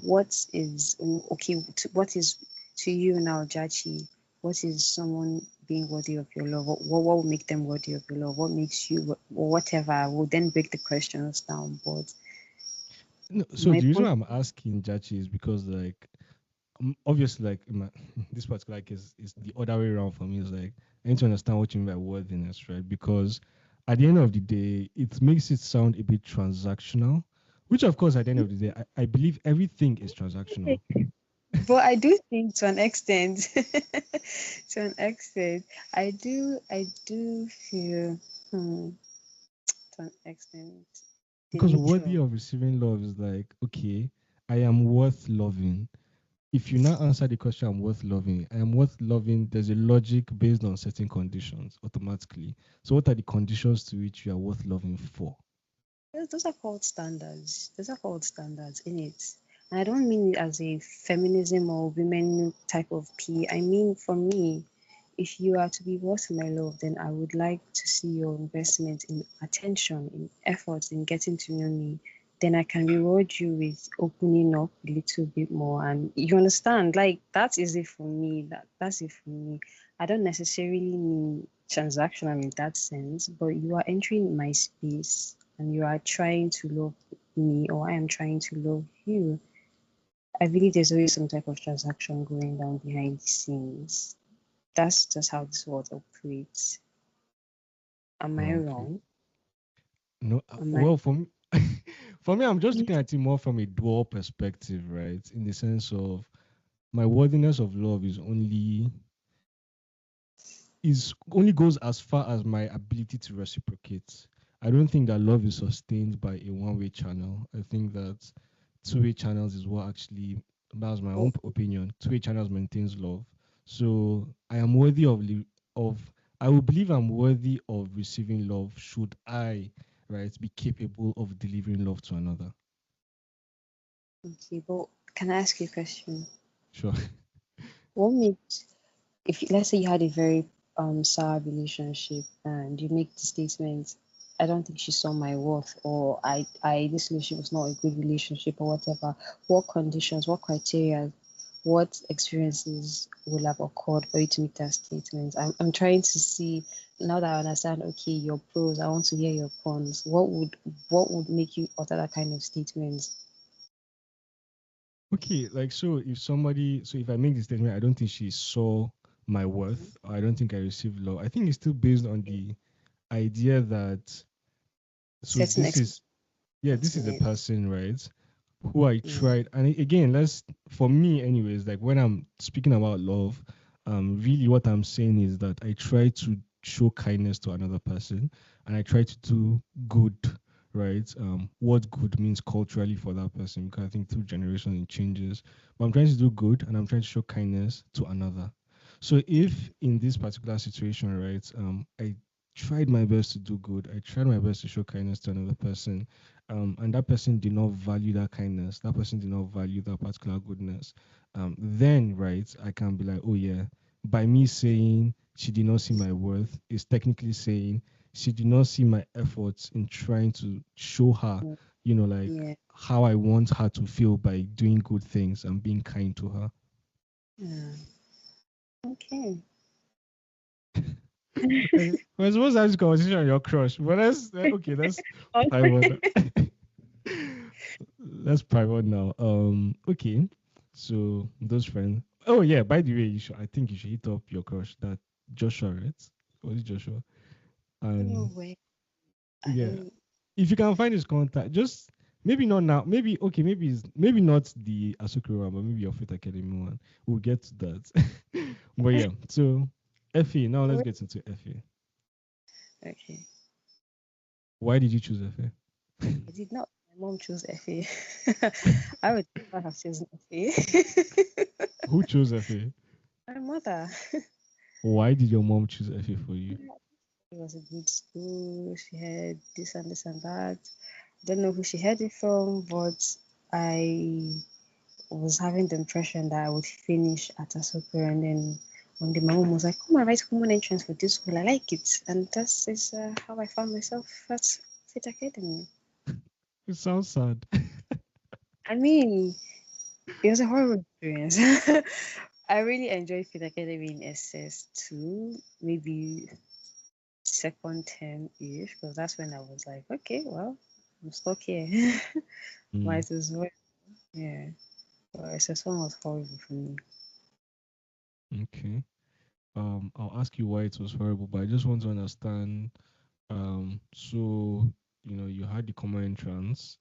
What is okay? What is to you now, Jachi? What is someone being worthy of your love? What will make them worthy of your love? What makes you, or whatever? I will then break the questions down. But No, so my the reason point, why I'm asking Jachi is because like obviously like in my, this particular case is the other way around for me. Is like I need to understand what you mean by worthiness, right? Because at the end of the day, it makes it sound a bit transactional, which of course at the end of the day, I believe everything is transactional. but I do think to an extent, to an extent, I do feel, to an extent, the Because nature worthy of of receiving love is like, okay, I am worth loving. If you now answer the question, I'm worth loving, I am worth loving, there's a logic based on certain conditions automatically. So, what are the conditions to which you are worth loving for? those are called standards. Those are called standards in it. And I don't mean it as a feminism or women type of P. I mean, for me, if you are to be worth my love, then I would like to see your investment in attention, in efforts, in getting to know me. Then I can reward you with opening up a little bit more. And you understand, like that is it for me. That's it for me. I don't necessarily mean transactional in that sense, but you are entering my space and you are trying to love me, or I am trying to love you. I believe there's always some type of transaction going down behind the scenes. That's just how this world operates. Am I Okay. wrong? No, Am I? well, for me, for me, I'm just looking at it more from a dual perspective, right? In the sense of my worthiness of love is only goes as far as my ability to reciprocate. I don't think that love is sustained by a one-way channel. I think that two-way channels is what actually, that's my own opinion. Two-way channels maintains love. So I am worthy of I will believe I'm worthy of receiving love should I, right, be capable of delivering love to another. Okay, but can I ask you a question? Sure. What makes if let's say you had a very sour relationship and you make the statement, I don't think she saw my worth, or I this relationship was not a good relationship or whatever. What conditions, what criteria, what experiences will have occurred for you to make that statement? I'm trying to see now that I understand, okay, your pros, I want to hear your cons. What would make you utter that kind of statement? Okay, like so if I make the statement, I don't think she saw my worth, or I don't think I received love. I think it's still based on the idea that so Certain this is yeah, expectations this is a met. person, right? Who I Mm, tried, and again, let's for me, anyways. Like when I'm speaking about love, really, what I'm saying is that I try to show kindness to another person, and I try to do good, right? What good means culturally for that person, because I think through generations it changes. But I'm trying to do good, and I'm trying to show kindness to another. So if in this particular situation, right, I tried my best to do good, I tried my best to show kindness to another person, and that person did not value that kindness, that person did not value that particular goodness, then, right, I can be like, oh yeah, by me saying she did not see my worth is technically saying she did not see my efforts in trying to show her, mm, like yeah. how I want her to feel by doing good things and being kind to her. Yeah. Okay. Okay, we're supposed to have this conversation on your crush, but that's okay. That's private. That's private now. Okay. So those friends. Oh yeah. By the way, I think you should hit up your crush, that Joshua, right? Was it Joshua? No And way. I yeah, don't. if you can find his contact, just maybe not now. Maybe okay. Maybe not the Asokoro one, but maybe your Fit Academy one. We'll get to that. But yeah. So Effie. Now let's get into Effie. Okay. Why did you choose Effie? I did not. My mom chose FA. I would never have chosen FA. Who chose Effie? My mother. Why did your mom choose Effie for you? It was a good school. She had this and this and that. I don't know who she heard it from, but I was having the impression that I would finish at Asokoro, and then one day my mom was like, "Come on, write common entrance for this school. I like it," and that is how I found myself at Fit Academy. It sounds sad. I mean, it was a horrible experience. I really enjoyed Fit Academy in SS2, maybe second term ish, because that's when I was like, okay, well, I'm stuck here. Mm, Might as well. Yeah. But SS1 was horrible for me. okay. I'll ask you why it was horrible, but I just want to understand. So you had the common entrance.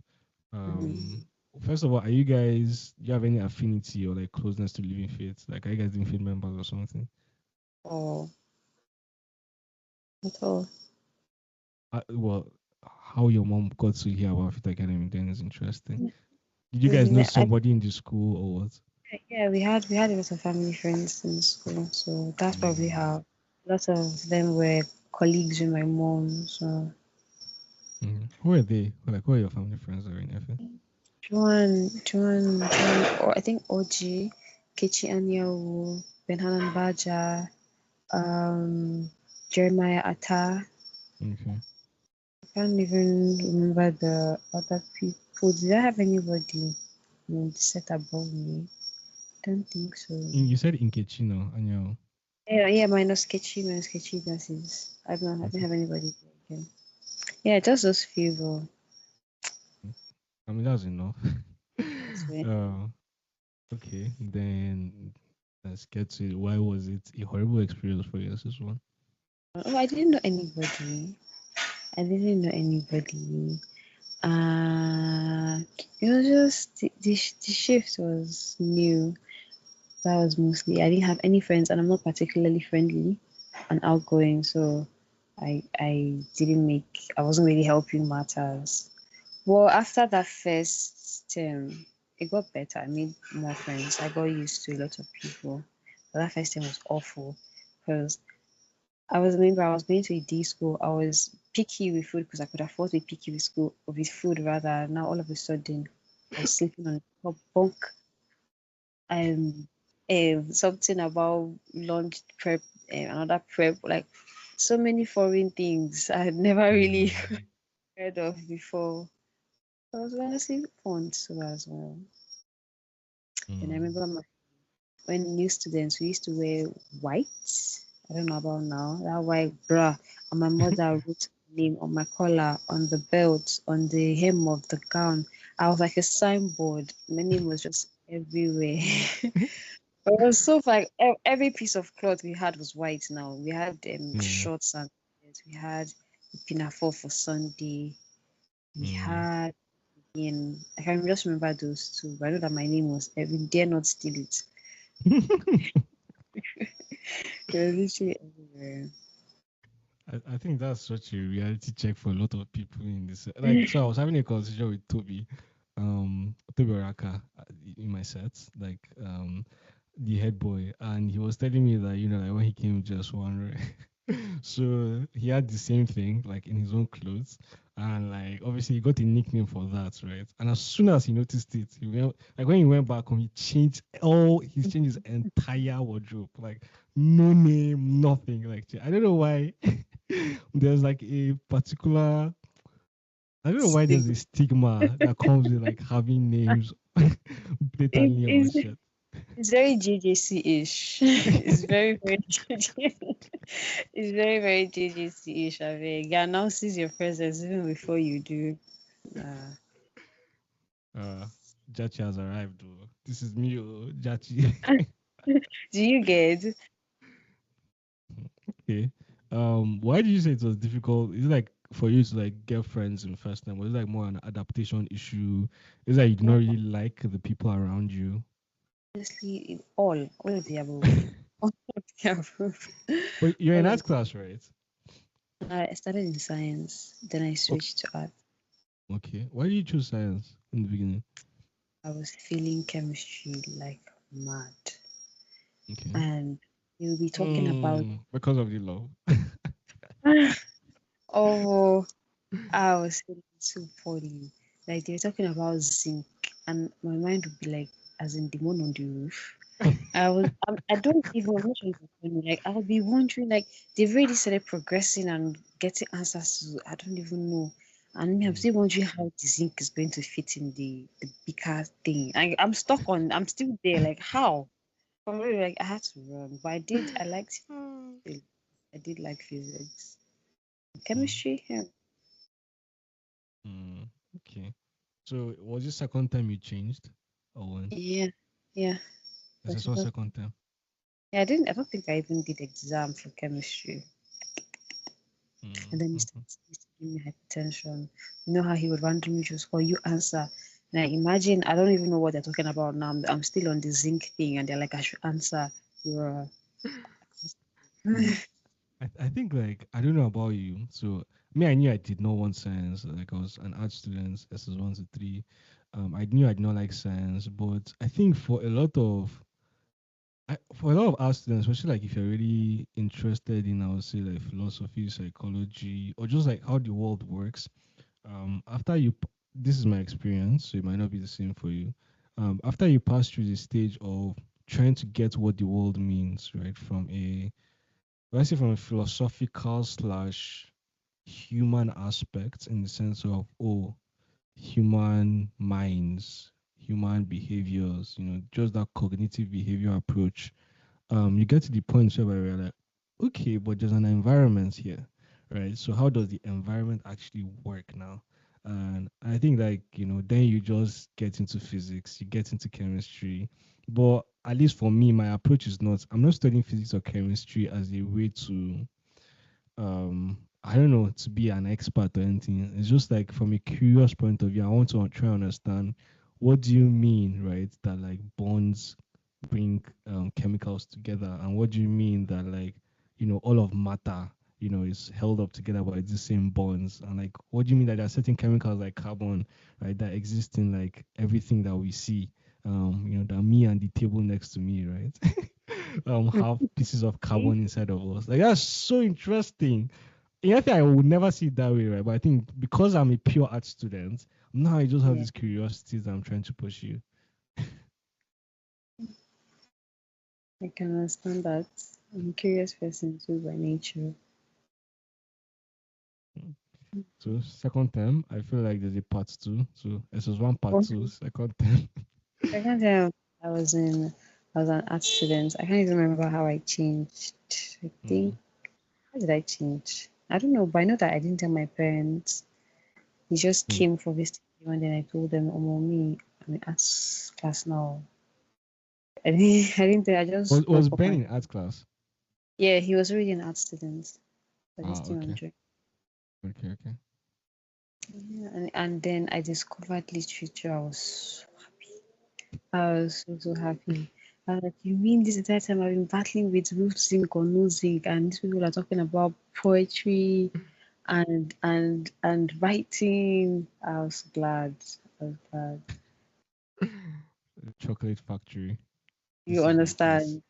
Um, Mm-hmm. First of all, do you have any affinity or like closeness to Living Faith? Like, are you guys Living Faith members or something? Oh, at all. Well, how your mom got to hear about Fit Academy then is interesting. Did you guys We know met, somebody in the school or what? yeah, we had a lot of family friends in school, so that's probably Mm, how a lot of them were colleagues with my mom. So Who are they? Like, who are your family friends that are in FA? Joan, or I think Oji, Kechi Anyawu, Benhanan Baja, um, Jeremiah Atta. Okay. I can't even remember the other people. Did I have anybody set above me? Don't think so. You said Nkechi now, Anyo. Yeah, yeah, minus sketchy. That is. I don't Okay. have anybody there again. Yeah, just those few. Though. I mean, that's enough. That's way. uh, Okay, then let's get to it. Why was it a horrible experience for you? This one. Oh, I didn't know anybody. I didn't know anybody. Uh, it was just the shift was new. That was mostly. I didn't have any friends, and I'm not particularly friendly and outgoing, so I didn't make. I wasn't really helping matters. Well, after that first term, it got better. I made more friends. I got used to a lot of people. But that first term was awful because I was going to a day school. I was picky with food because I could afford to be picky with school with food rather. Now all of a sudden, I was sleeping on top bunk. Um, something about lunch prep, another prep, like so many foreign things I had never really Mm, heard of before. It was honestly fun too as well. Then I mm, remember when new students we used to wear white. I don't know about now. That white bra. And my mother wrote my name on my collar, on the belt, on the hem of the gown. I was like a signboard. My name was just everywhere. It was so like every piece of cloth we had was white now. We had yeah. shorts and we had pinafore for Sunday. We Mm. had in I can just remember those two, but I know that my name was we dare not steal it. It was literally everywhere. I think that's such a reality check for a lot of people in this. Like, so I was having a conversation with Toby Raka in my sets, like, the head boy, and he was telling me that, like when he came just one, right? So he had the same thing, like in his own clothes, and like obviously he got a nickname for that, right? And as soon as he noticed it, he went like when he went back home, he's changed his entire wardrobe, like no name, nothing. Like I don't know why. There's like a particular I don't know why there's a stigma that comes with like having names It, blatantly on it's, shit. it's very JJC-ish. It's very, very JJ. It's very, very JJC-ish. I mean, it announces your presence even before you do. Uh, Uh, Jachi has arrived. Oh. This is me, oh, Jachi. do you get? Okay. Why did you say it was difficult? Is it like for you to like get friends in first time? Was it like more an adaptation issue? Is it like you do not No, really like the people around you? honestly, all of the above. All of the above. But you're in All of art class, right? I started in science, then I Okay. switched to art. Okay. Why did you choose science in the beginning? I was feeling chemistry like mad. Okay. And we'll be talking about Because of the love. oh, I was feeling so funny. Like they were talking about zinc, and my mind would be like, as in the one on the roof. I don't even, I'm not sure if it's funny. Like, I'll be wondering, like, they've already started progressing and getting answers to, I don't even know. And me, I'm Mm. still wondering how the zinc is going to fit in the bigger thing. I'm still there, like, how? I'm really like, I had to run, but Mm. I did like physics. Mm. Chemistry, yeah. Okay. So was it second time you changed? Or when? Yeah, yeah. This That's is our because, second time. yeah, I don't think I even did exam for chemistry. And then he Mm-hmm. started giving me hypertension. You know how he would randomly just call you answer. And I imagine I don't even know what they're talking about now. I'm still on the zinc thing, and they're like I should answer. Your I think like I don't know about you. So me, I knew I did not want science. Like I was an art student, SS1 to 3. I knew I did not like science, but I think for a lot of art students, especially like if you're really interested in, I would say like philosophy, psychology, or just like how the world works. After this is my experience, so it might not be the same for you. After you pass through the stage of trying to get what the world means, right, let's say from a philosophical slash human aspect, in the sense of human minds, human behaviors, just that cognitive behavior approach. You get to the point where we're like, okay, but there's an environment here, right? So how does the environment actually work now? And I think like, then you just get into physics, you get into chemistry, But at least for me, my approach is not. I'm not studying physics or chemistry as a way to I don't know, to be an expert or anything. It's just like from a curious point of view, I want to try and understand what do you mean, right? That like bonds bring chemicals together, and what do you mean that like all of matter is held up together by the same bonds, and like what do you mean that there are certain chemicals like carbon, right, that exist in like everything that we see, that me and the table next to me, right, have pieces of carbon inside of us. Like that's so interesting. I think I would never see it that way, right? But I think because I'm a pure art student, now I just have Yeah, these curiosities that I'm trying to pursue. I can understand that. I'm a curious person too by nature. So second term, I feel like there's a part two. So SS1 part Well, two, second term. I can't tell. I was in. I was an art student. I can't even remember how I changed. I think. Mm, How did I change? I don't know, but I know that I didn't tell my parents. They just mm. came for visiting me, and then I told them, "Oh, mommy, I'm in art class now." I didn't. I just Was spoke up Ben and in art class? yeah, he was already an art student. I just Ah, still okay, enjoy. okay. Yeah, and then I discovered literature. I was so happy. I was like, you mean this entire time I've been battling with roof zinc or no zinc, and these people are talking about poetry and writing. I was glad. I was glad. The chocolate factory. You This is the place. understand?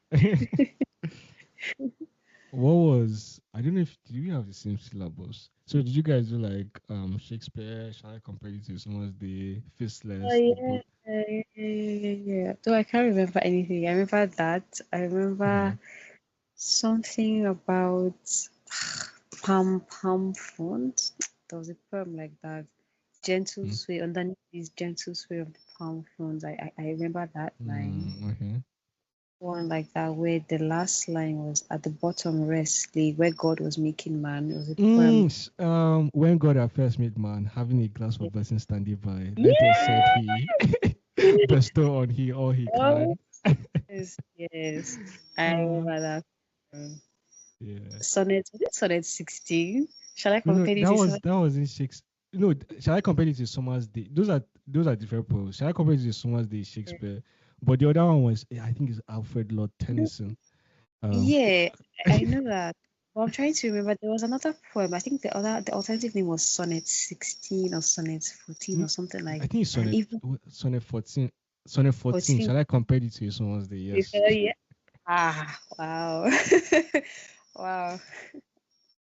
What was I don't know if did we have the same syllabus? So did you guys do like Shakespeare, Shall I Compare It to Someone's Day, Oh Faceless, the yeah, book? yeah. Though I can't remember anything. I remember that. I Okay. remember something about palm front. There was a poem like that. Gentle Mm. sway underneath this gentle sway of the palm front. I remember that line. Okay. One like that where the last line was at the bottom restly where God was making man. It was a poem. When God at first made man, having a glass of blessing standing by, later said Yeah. he bestow on he all he Oh can. yes, yes. I uh, remember that. Um, yeah. sonnet, was it sonnet 16? Shall I No, no, compare this to sonnet? that was in Shakespeare. No, shall I compare it to Summer's Day? Those are different poems. Shall I compare it to Summer's Day Shakespeare? But the other one was I think it's Alfred Lord Tennyson. Um, Yeah, I know that. But I'm trying to remember. There was another poem. I think the alternative name was Sonnet 16 or Sonnet 14 or something like I think it's that. And even Sonnet 14. Sonnet 14. 14. Shall I compare it to Summer's Day? Yes. Yeah. Ah, wow. Wow.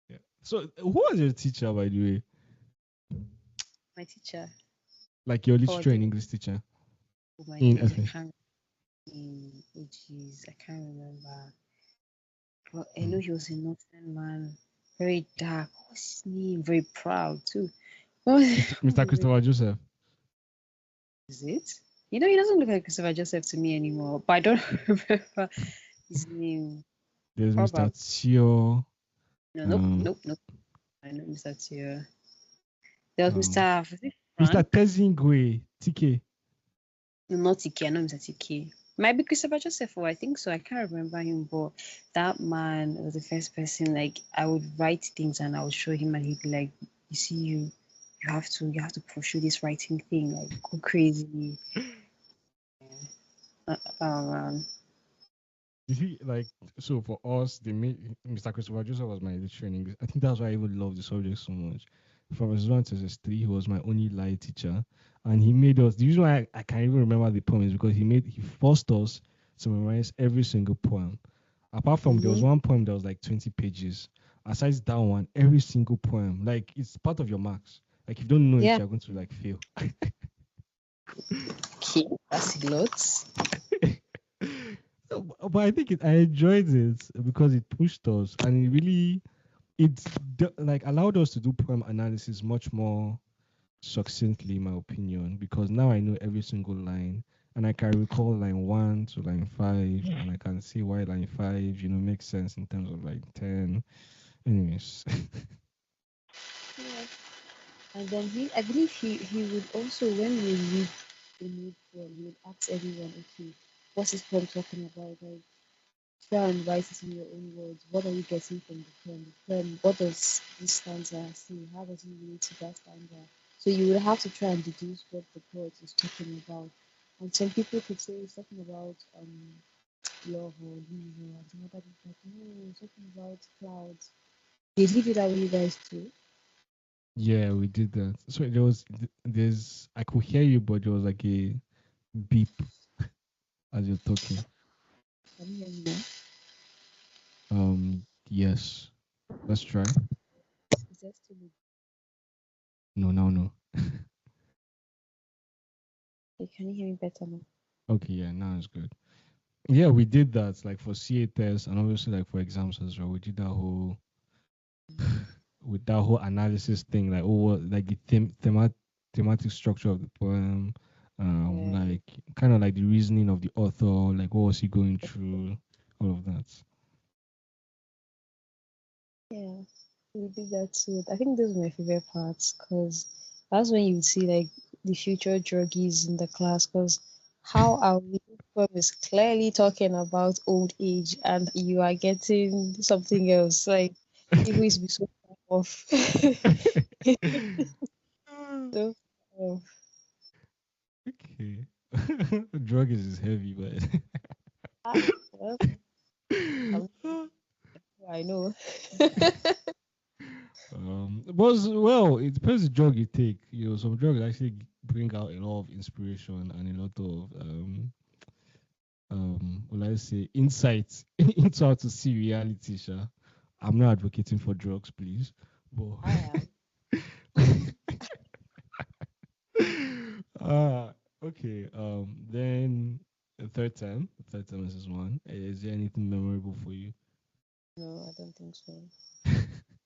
Yeah. So who was your teacher, by the way? My teacher. Like your Oh, literature and English teacher my in days. I FA? can't. Oh, jeez. I can't remember. But I know Mm. he was a northern man. Very dark. What's his name? Very proud, too. What was, what Mr. was it? Christopher Joseph. Is it? You know, he doesn't look like Christopher Joseph to me anymore, but I don't remember his name. There's Mr. Probably. Tio. No, nope, Um, nope, nope. I know Mr. Tio. There was um, Was it Mr. Frank? Tezingwe. TK. No, not TK. I know Mr. TK. Might be Christopher Joseph, or I think so. I can't remember him, but that man was the first person. Like I would write things and I would show him, and he'd be like, "You see, you have to pursue this writing thing. Like go crazy." Oh man. You see, like, so for us, they made Mr. Christopher Joseph was my literary in English. I think that's why I even love the subject so much. From S1 to S3, he was my only live teacher. And he made us, the reason why I can't even remember the poem is because he forced us to memorize every single poem. Apart from, there was Mm-hmm. one poem that was like 20 pages. Aside that one, every single poem, like, it's part of your marks. Like, if you don't know it, Yeah. you're going to, like, fail. Okay. That's a lot. But I think I enjoyed it because it pushed us and it really like allowed us to do poem analysis much more succinctly, in my opinion, because now I know every single line and I can recall line 1 to line 5 and I can see why line 5 makes sense in terms of like 10. Anyways. Yeah. And then I believe he would also when we read the new poem, he would ask everyone, okay. what's this poem talking about? Like, try and write it in your own words. What are you getting from the poem? The poem, what does this stanza say? How does it relate to that stanza? So you would have to try and deduce what the poet is talking about. And some people could say it's talking about love or leave, and some other people like, no, it's talking about clouds. They leave it that way, you guys too. Yeah, we did that. So there's I could hear you, but there was like a beep as you're talking. Can you hear me now? Yes. Let's try. Is that still No, no, no. okay? Can you hear me better now? Okay, yeah, now it's good. Yeah, we did that like for CA tests and obviously like for exams as well. We did that whole with that whole analysis thing, like like the thematic structure of the poem, Yeah, like kind of like the reasoning of the author, like what was he going through, all of that. yeah. We did that too. I think those are my favorite parts because that's when you see like the future druggies in the class. Because how are we? One is clearly talking about old age, and you are getting something else. Like people used to be so far off. So far off. Okay. Drug is heavy, but Ah, well, I'm, I know. but well, it depends the drug you take. You know, some drugs actually bring out a lot of inspiration and a lot of well, I say insights into how to see reality. Sha. I'm not advocating for drugs, please, but I am. uh okay. The third time is one. Is there anything memorable for you? No, I don't think so.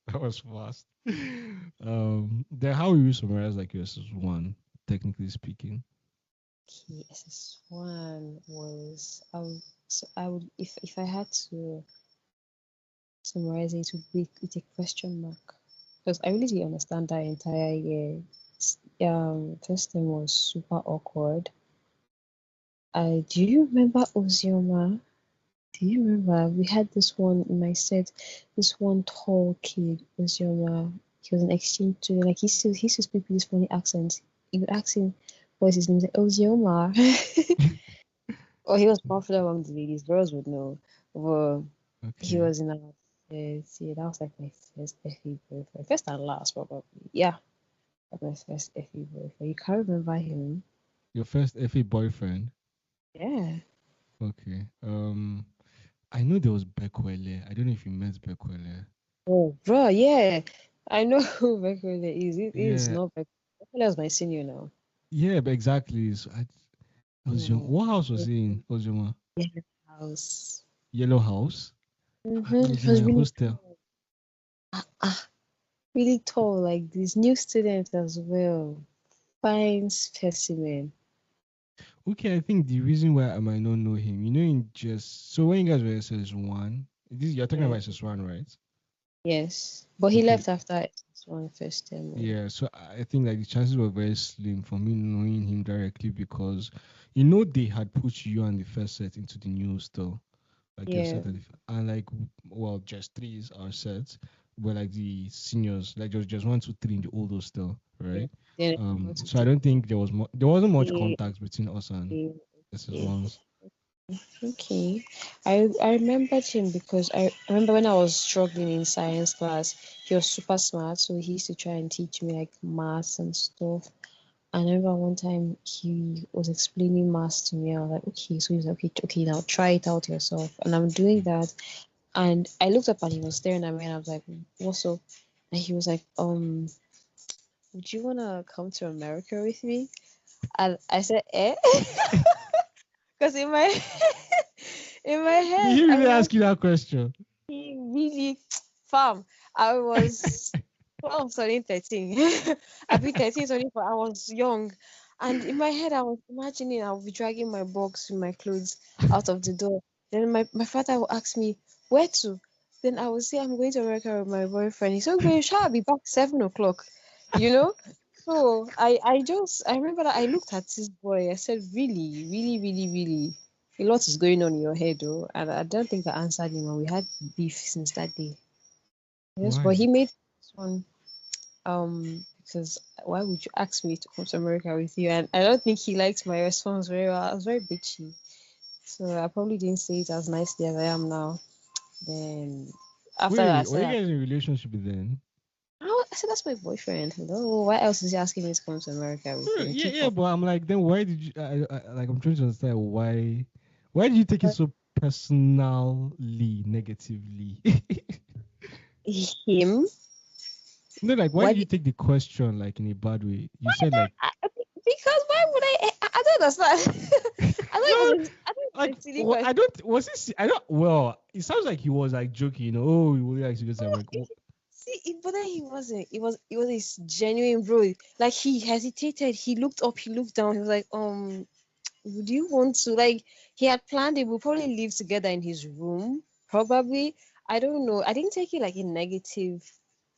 That was fast. Then how will you summarize like your one, technically speaking? Okay, SS1 was I would if I had to summarize it would be with a question mark because I really didn't understand that entire year. First time was super awkward. I Do you remember Ozioma? Do you remember we had this one in my set, this one tall kid, Ozioma. He was an exchange student. Like he used to speak with this funny accent. You would ask him what's his name, he's like Ozioma. Oh, he was popular among the ladies. Girls would know. But he Okay. was in our first, yeah, that was like my first FE boyfriend. First and last, probably. Yeah, that was my first FE boyfriend. You can't remember him? Your first FA boyfriend. Yeah. Okay. I know there was Bekwele. I don't know if you met Bekwele. Oh, bro, yeah. I know who Bekele is. It is Yeah. not Bekele. Bekele was my senior now. Yeah, but exactly. So I was young. Mm. What house was he in? Ozoma? Yeah, house. Yellow House. He was He in my was really hostel. tall. Really tall, like this new student as well. Fine specimen. Okay, I think the reason why I might not know him, in just so when you guys were SS1, this you're talking about Yeah. SS1, right? Yes, but he Okay, left after one first term. Oh. yeah. So I think like the chances were very slim for me knowing him directly because they had put you and the first set into the new hostel, like your Yeah, set and like well just threes are sets, but like the seniors like just one, two, three in the old hostel, yeah. right? Then I got to So I don't think there wasn't much okay, contact between us and okay, okay. SS1s. Okay. I remembered him because I remember when I was struggling in science class, he was super smart, so he used to try and teach me like maths and stuff. And I remember one time he was explaining maths to me. I was like, okay, so he's like, okay, okay, now try it out yourself. And I'm doing that. And I looked up and he was staring at me and I was like, what's up? And he was like, would you wanna come to America with me? And I said, eh? Because in my in my Did head, he I really was ask you that question? really fam. I was 12, turning 13. I've been 13, turning 4. I was young. And in my head, I was imagining I'll be dragging my box with my clothes out of the door. Then my father will ask me, where to? Then I will say, I'm going to America with my boyfriend. He's okay, shall I be back 7 o'clock? You know? So I remember that I looked at this boy. I said, really, really, really, really. A lot is going on in your head, though, and I don't think I answered him, and we had beef since that day. Yes, but Why? he made this one because why would you ask me to come to America with you? And I don't think he liked my response very well. I was very bitchy, so I probably didn't say it as nicely as I am now. Then after that, I Wait, were you said, guys in a relationship then? "Oh, I said that's my boyfriend. Hello, why else is he asking me to come to America with him? Yeah, Keep yeah, up." but I'm like, then why did you? Like, I'm trying to understand why did you take it so personally, negatively? Him? No, like, why Why? did you take the question like in a bad way? You said like, Because why would I don't understand. I thought it was no, I thought it was like, a silly question. I don't. Was this? I don't. Well, it sounds like he was like joking. Oh, he would actually go to America. See, but then he wasn't. It was his genuine bro. Like he hesitated. He looked up. He looked down. He was like, would you want to? Like he had planned it. We'll probably live together in his room. Probably. I don't know. I didn't take it like a negative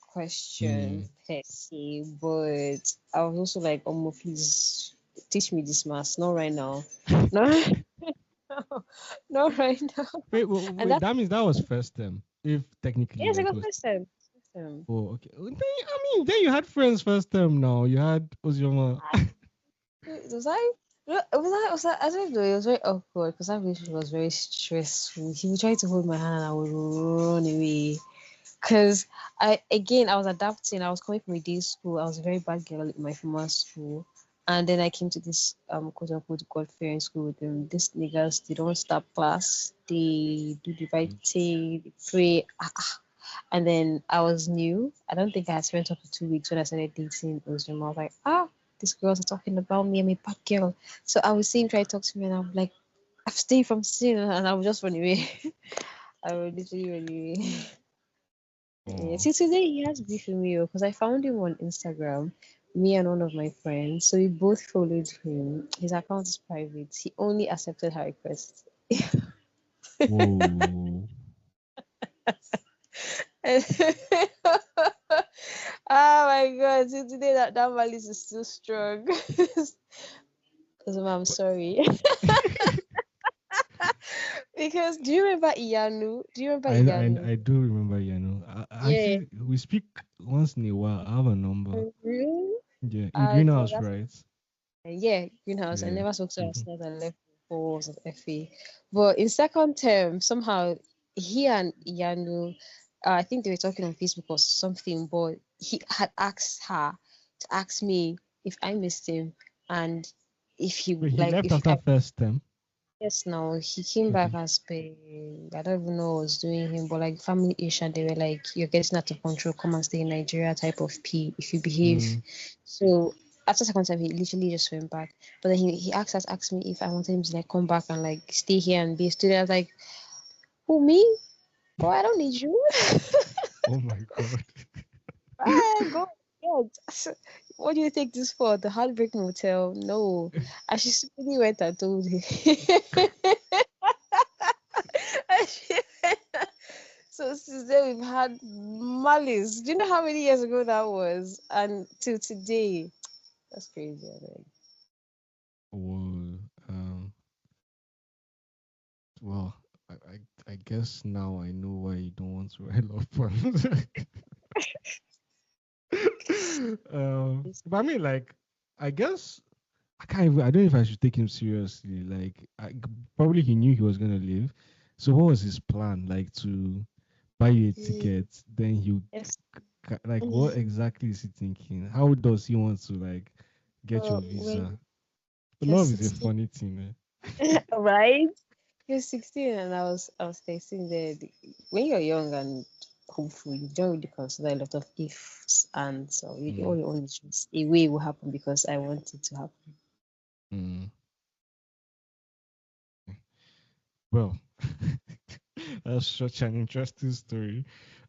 question Hmm. per se, but I was also like, please teach me this math. Not right now. No, not right now. And Wait. that That means that was first term. If technically, yes, I like, got was. first time. First time. Oh, okay. I mean, then you had friends first term. Now you had Ozioma. Was I? Was I? I don't know. It was very awkward because that relationship was very stressful. He would try to hold my hand and I would run away. Cause I was adapting. I was coming from a day school. I was a very bad girl in my former school, and then I came to this quote unquote God fearing school with them. These niggas, they don't stop class. They do the right thing. They pray. And then I was new. I don't think I had spent up to 2 weeks when I started dating Ozrim. I was like, these girls are talking about me. I'm a bad girl. So I would see him try to talk to me, and I'm like, abstain from sin, and I would just run away. I would literally run away. Yeah. Oh, See, today he has beef with me because I found him on Instagram, me and one of my friends. So we both followed him. His account is private. He only accepted her request. whoa. Oh my god, see today that malice is still strong. Because I'm sorry. Because do you remember Iyanu? Do you remember Iyanu? I do remember, Yeah. actually, we speak once in a while. I have a number. Really? Yeah, in Greenhouse, right? Yeah, greenhouse. I Yeah. never spoke to her Mm-hmm. since I left for was of FA. But in second term, somehow he and Yanu, I think they were talking on Facebook or something, but he had asked her to ask me if I missed him and if he Wait, he like left if after I first term. yes now he came back Okay. as per I don't even know what was doing him, but like family issue and they were like, you're getting out of control, come and stay in Nigeria type of P if you behave. Mm. So after second time he literally just went back. But then he asked me if I wanted him to like come back and like stay here and be a student. I was like, who me? Oh, I don't need you. Oh my god. Bye, go ahead. What do you take this for? The Heartbreak Motel? No. And she simply went and told him. And she so since then we've had malice. Do you know how many years ago that was? And till today. That's crazy, I think. Whoa. Well, I guess now I know why you don't want to write love poems. But I mean, like, I guess I can't even. I don't know if I should take him seriously. Like, probably he knew he was gonna leave. So what was his plan? Like to buy you a Mm, ticket, then he yes. like what exactly is he thinking? How does he want to like get your When visa? you're Love is a 16, funny thing. right? You're 16 and I was 13 there. When you're young and hopeful, you don't really consider a lot of ifs and so Mm, all you only just a way will happen because I want it to happen. mm. Well, that's such an interesting story.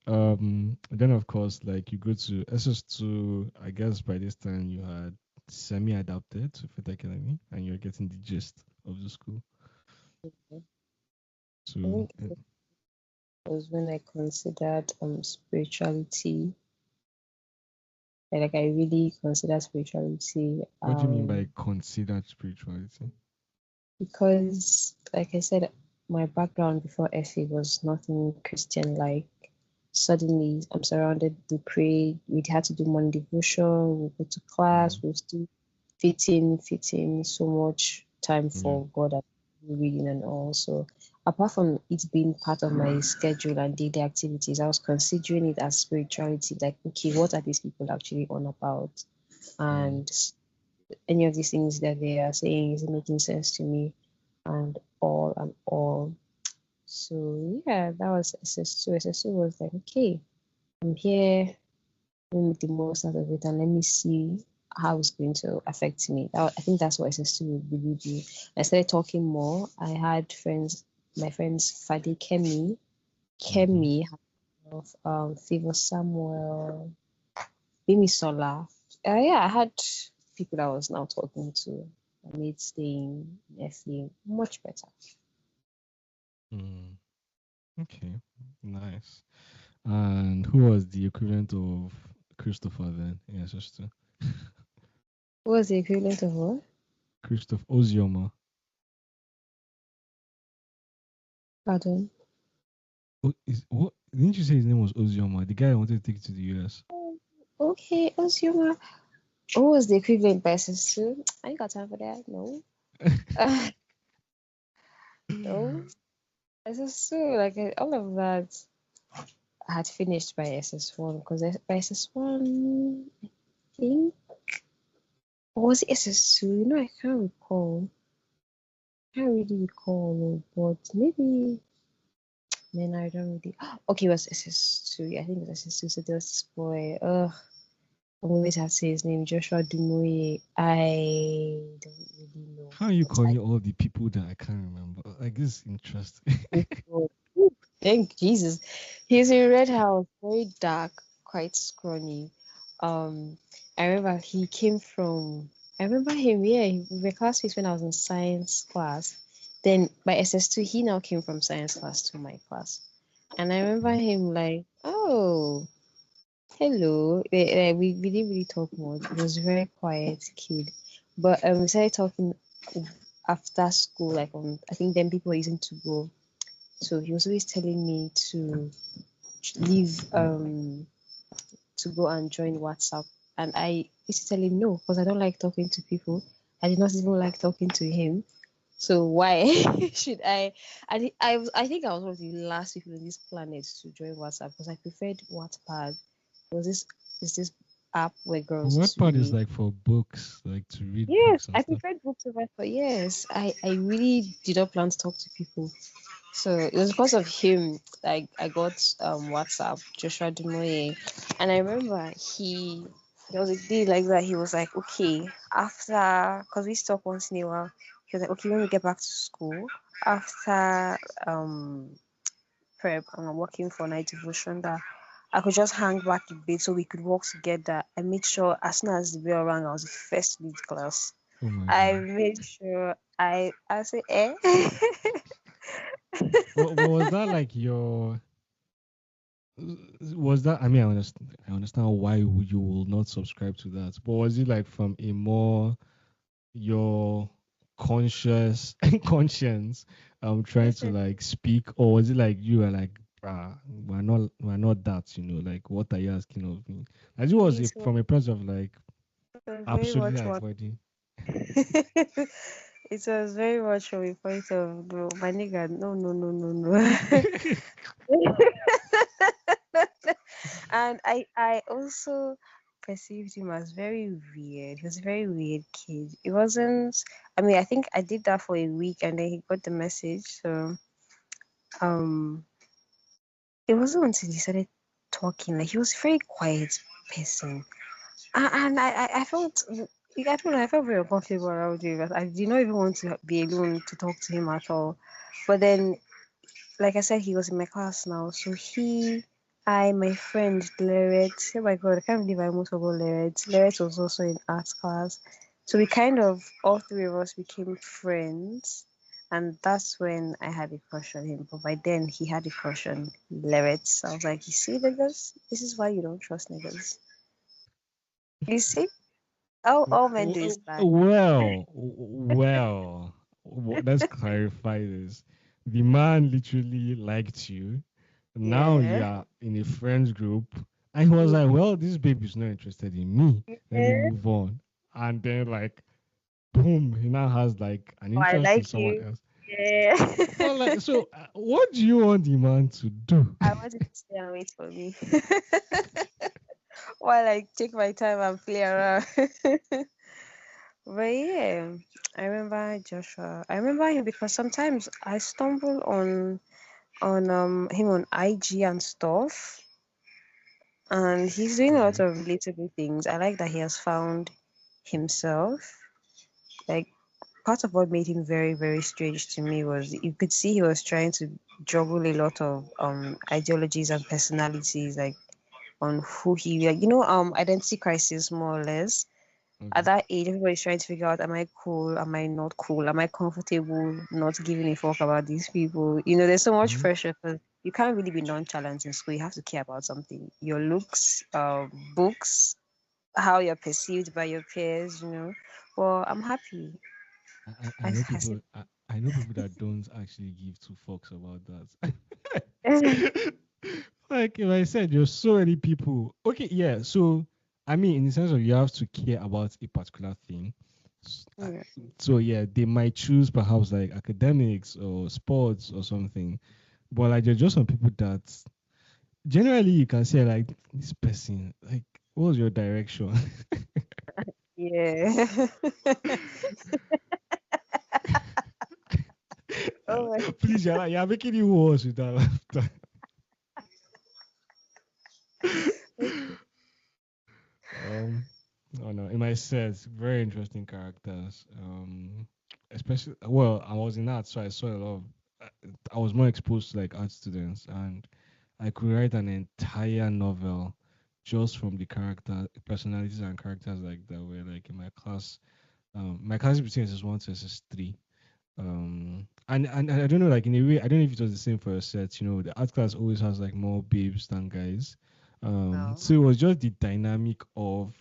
Then of course, like you go to SS2. I guess by this time you had semi-adapted to Fit Academy, and you're getting the gist of the school. I So, think it was when I considered spirituality. Like I really consider spirituality. what do you mean by considered spirituality? because, like I said, my background before FA was nothing Christian like. Suddenly, I'm surrounded. We pray. We had to do morning devotion. We go to class. Mm. We still fit in so much time Yeah. for God and reading and all. So, apart from it being part of my schedule and daily activities, I was considering it as spirituality. Like, okay, what are these people actually on about? Mm. And any of these things that they are saying is making sense to me, and all and all. So yeah, that was SS2. SS2 was like, okay, I'm here, let me make the most out of it and let me see how it's going to affect me. I think that's what SS2 would really do. I started talking more. I had friends, my friends Fadi Mm-hmm. Kemi, Favor Samuel, Bimi Sola. Yeah, I had people I was now talking to. I made staying FE much better. Mm. Okay. Nice. And who was the equivalent of Christopher then? Yes, just What was the equivalent of what? Christoph Ozioma. Pardon. What didn't you say his name was Ozioma? The guy I wanted to take to the US. Okay, Osuma. What was the equivalent by SS2? I ain't got time for that. No. No. SS2, like all of that I had finished by SS1 because by SS1, I think, or was it SS2? I can't recall. I can't really recall, but maybe, man, I don't really. Okay, it was SS2. Yeah, I think it was SS2. So there was this boy. I always have to say his name, Joshua Dumoye. I don't really know, How are you but I calling all the people that I can't remember? Like this is interesting. oh, thank Jesus. He's in Red House, very dark, quite scrawny. Um, I remember he came from. I remember him. Yeah, we were classmates when I was in science class. Then by SS2, he now came from science class to my class, and I remember him like, oh, hello. We didn't really talk much. He was a very quiet kid, but we started talking after school. Like I think then people were using to go. So he was always telling me to leave to go and join WhatsApp. And I used to tell him no, because I don't like talking to people. I did not even like talking to him. So why should I? I think I was one of the last people on this planet to join WhatsApp because I preferred Wattpad. There was this app where girls used to Wattpad is read. like for books, like to read Yes, books and I stuff. preferred books over for yes. I really did not plan to talk to people. So it was because of him like I got WhatsApp, Joshua Dumoye. And I remember there was a day like that he was like, okay, after because we stopped once in a while, he was like, okay, when we get back to school, after prep and I'm working for night devotion that I could just hang back a bit so we could work together. I made sure as soon as the bell rang, I was the first to lead class. Oh my I god. made sure I say eh. What was that like your was that I mean I understand why you will not subscribe to that. But was it like from a more your conscious conscience trying to like speak, or was it like you were like we're not that, like what are you asking of me? As it was It was from a place of like very absolutely much what avoiding. it was very much from a point of bro, my nigga, no, no, no, no, no. And I also perceived him as very weird. He was a very weird kid. It wasn't I mean, I think I did that for a week and then he got the message. So um it wasn't until he started talking, like he was a very quiet person. And I felt I don't know, I felt very uncomfortable around him. I did not even want to be alone to talk to him at all. But then, like I said, he was in my class now. So my friend Leret, oh my god, I can't believe I almost forgot Leret. Leret was also in arts class. So we kind of, all three of us became friends. And that's when I had a crush on him. But by then, he had a crush on Leret. So I was like, you see, niggas? This is why you don't trust niggas. You see? All men do is lie. Well, let's clarify this. The man literally liked you. Now you Yeah. are in a friends group. And he was Yeah. like, well, this babe is not interested in me. Let me move on. And then, like, boom, he now has like an Oh, I interest in like someone you. else. Yeah. But, like, so what do you want the man to do? I want you to stay and wait for me while I take my time and play around. But yeah, I remember Joshua. I remember him because sometimes I stumble on him on IG and stuff, and he's doing a lot Okay. of relatable things. I like that he has found himself. Like part of what made him very very strange to me was you could see he was trying to juggle a lot of ideologies and personalities, like on who he, like, identity crisis more or less. At Okay. that age, everybody's trying to figure out, am I cool? Am I not cool? Am I comfortable not giving a fuck about these people? There's so much Mhm. pressure because you can't really be nonchalant in school. You have to care about something. Your looks, books, how you're perceived by your peers. Well, I'm happy. I I, know I said, I know people that don't actually give two fucks about that. Like if I said, there's so many people. Okay, yeah. So I mean, in the sense of you have to care about a particular thing. yeah. So yeah, they might choose perhaps like academics or sports or something. But like there's just some people that generally you can say like this person, like what's your direction? Yeah. Oh my. Please, you're making it worse with that laughter. Um, oh no, in my sets, very interesting characters. Especially well, I was in art, so I saw a lot of. I was more exposed to like art students, and I could write an entire novel just from the character personalities and characters like that were like in my class. My class between SS1 to SS3. And I don't know, like in a way, I don't know if it was the same for your set. The art class always has like more babes than guys. No. So it was just the dynamic of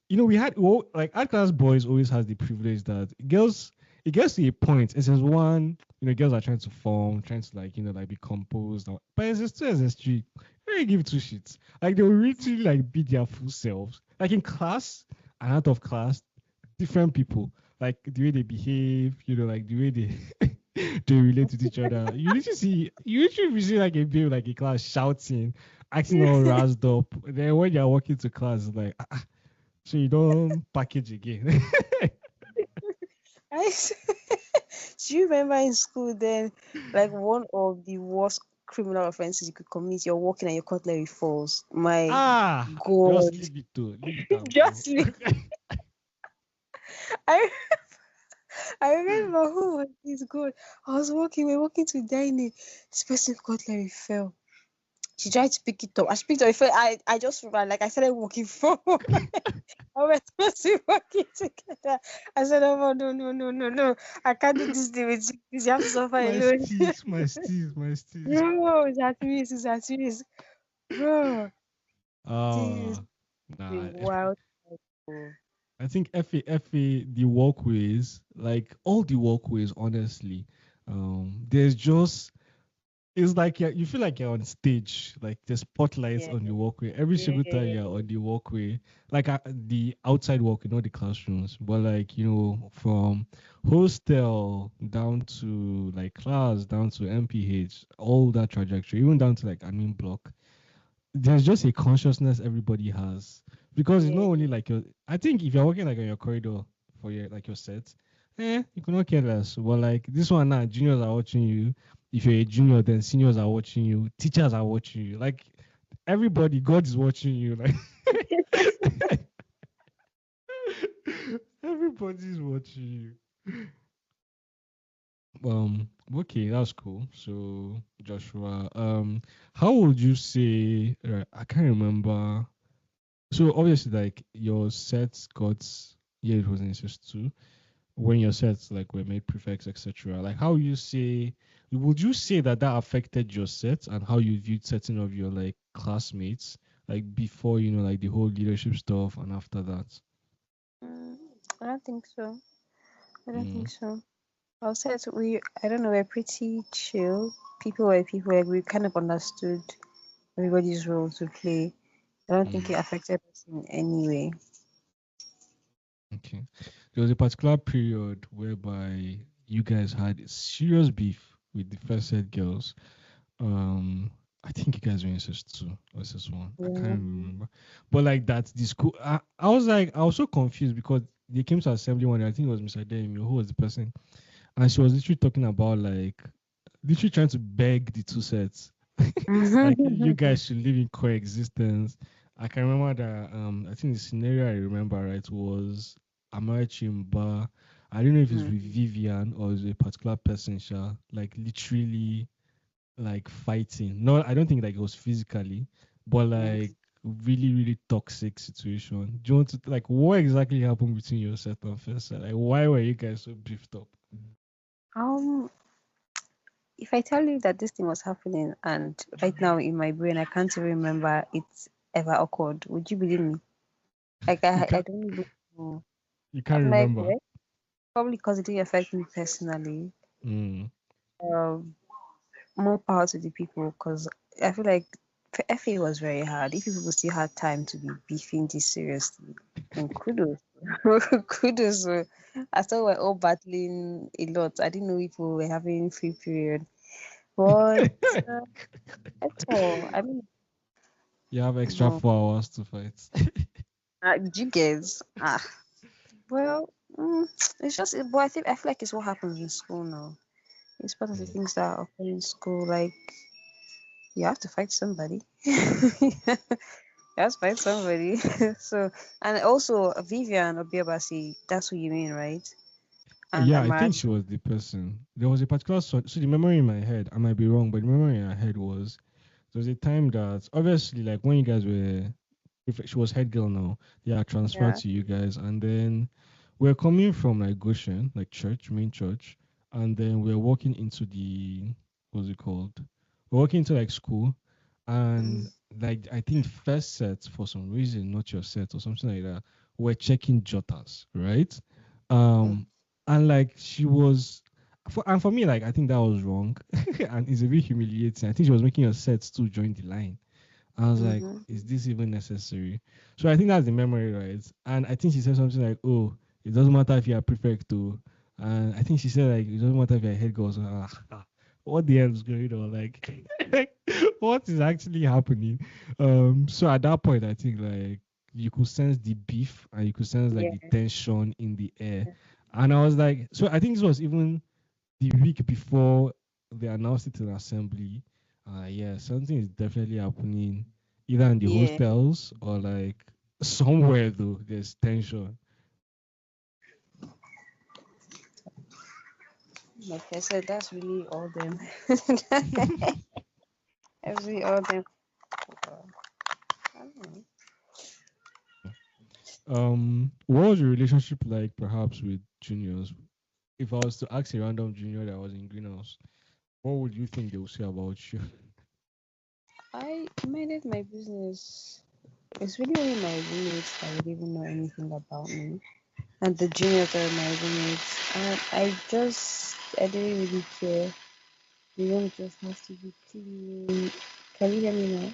we had like art class boys always has the privilege that girls it gets to a point. SS1, girls are trying to form, trying to like like be composed. But SS2, SS3, they don't give two shits. Like they will really like be their full selves. Like in class and out of class, different people. Like the way they behave, like the way they they relate with each other. You literally see like a babe like a class shouting, acting all razzed up. Then when you're walking to class, it's like so you don't package again. I Do you remember in school then, like one of the worst criminal offenses you could commit? You're walking and your cutlery falls. My Just God. leave it to leave it and go. Just leave. I I remember who was this good. We're walking to dining. This person's cutlery fell. She tried to pick it up. As she picked it up, it fell. I just ran, like I started walking forward. I was supposed to be working together. I said, oh no, no, no, no, no. I can't do this thing with you. You have to suffer My alone. steez, my steez, my steez. Bro, that means, bro. This is Uh the nah. wild. Oh, I think FA the walkways, like all the walkways, honestly, there's just it's like you feel like you're on stage, like the spotlights yeah, on the walkway. Every single time yeah, you're on the walkway, like the outside walkway, not the classrooms, but like from hostel down to like class, down to MPH, all that trajectory, even down to like admin block. There's just a consciousness everybody has because it's not yeah. only like I think if you're working like on your corridor for your set, you cannot care less. But like this one now, juniors are watching you. If you're a junior, then seniors are watching you. Teachers are watching you. Like everybody, God is watching you. Like everybody's watching you. Okay, that's cool. So Joshua, how would you say? I can't remember. So obviously, like your sets got yeah, it was in SS2 when your sets like were made prefects, etc. Like, how you say, would you say that that affected your sets and how you viewed setting of your like classmates, like before like the whole leadership stuff and after that? Mm, I don't think so. I don't think Mm. so. I'll say it, I don't know, we're pretty chill. People, like, we kind of understood everybody's role to play. I don't think Mm, it affected us in any way. okay. There was a particular period whereby you guys had serious beef with the first head girls. Um, I think you guys were in SS2 or SS1. I can't Yeah. remember. But like that's the school. I was like, I was so confused because they came to assembly one day. I think it was Mr. Demi, who was the person, and she was literally talking about like literally trying to beg the two sets. Like you guys should live in coexistence. I can remember that I think the scenario I remember right was Amarachi. I don't know if it's with Vivian or is a particular person, Sha, like literally like fighting. No, I don't think like it was physically, but like really, really toxic situation. Do you want to like what exactly happened between your set and first set? Like why were you guys so beefed up? um, if I tell you that this thing was happening and right now in my brain I can't even remember it ever occurred, would you believe me? Like You I can't don't even know. you can't I'm like, remember. well, probably because it didn't affect me personally. Mm. Um, More power to the people because I feel like FA was very hard. If people still had time to be beefing this seriously, then kudos. Kudos. I thought we're all battling a lot. I didn't know people were having free period. But uh, that's all. I mean, You have extra no. 4 hours to fight. Did you guys? Well, it's just, but I feel like it's what happens in school now. It's part of the Mm. things that occur in school. Like, you have to fight somebody. You have to fight somebody. So, and also Vivian Obiabasi, that's what you mean, right? And Yeah, I think she Amarachi. was the person. There was a particular song. So the memory in my head, I might be wrong, but the memory in my head was there was a time that obviously like when you guys were if she was head girl now, yeah, transferred Yeah. to you guys, and then we're coming from like Goshen, like church, main church, and then we're walking into the what's it called? We're walking into like school, and like I think first set for some reason, not your set or something like that, we're checking jotters, right? Mm-hmm. Um, and like she was. For me, like I think that was wrong, and it's a bit humiliating. I think she was making your sets to join the line. I was like, Mm-hmm. is this even necessary? So I think that's the memory, right? And I think she said something like, oh, it doesn't matter if you're prefect to. And I think she said like, it doesn't matter if you're head girl. So, what the hell is going on? Like, what is actually happening? So at that point, I think like you could sense the beef and you could sense like Yeah. the tension in the air. And I was like, so I think this was even the week before they announced it in assembly. Yeah, something is definitely happening either in the Yeah. hostels or like somewhere though. There's tension. Like I said, that's really all them. That's really all them. I don't know. What was your relationship like perhaps with juniors? If I was to ask a random junior that was in greenhouse, what would you think they would say about you? I minded my business. It's really only my roommates that would even know anything about me. And the juniors are my roommates. And I didn't really care. The room just has to be clean. Can you hear me now?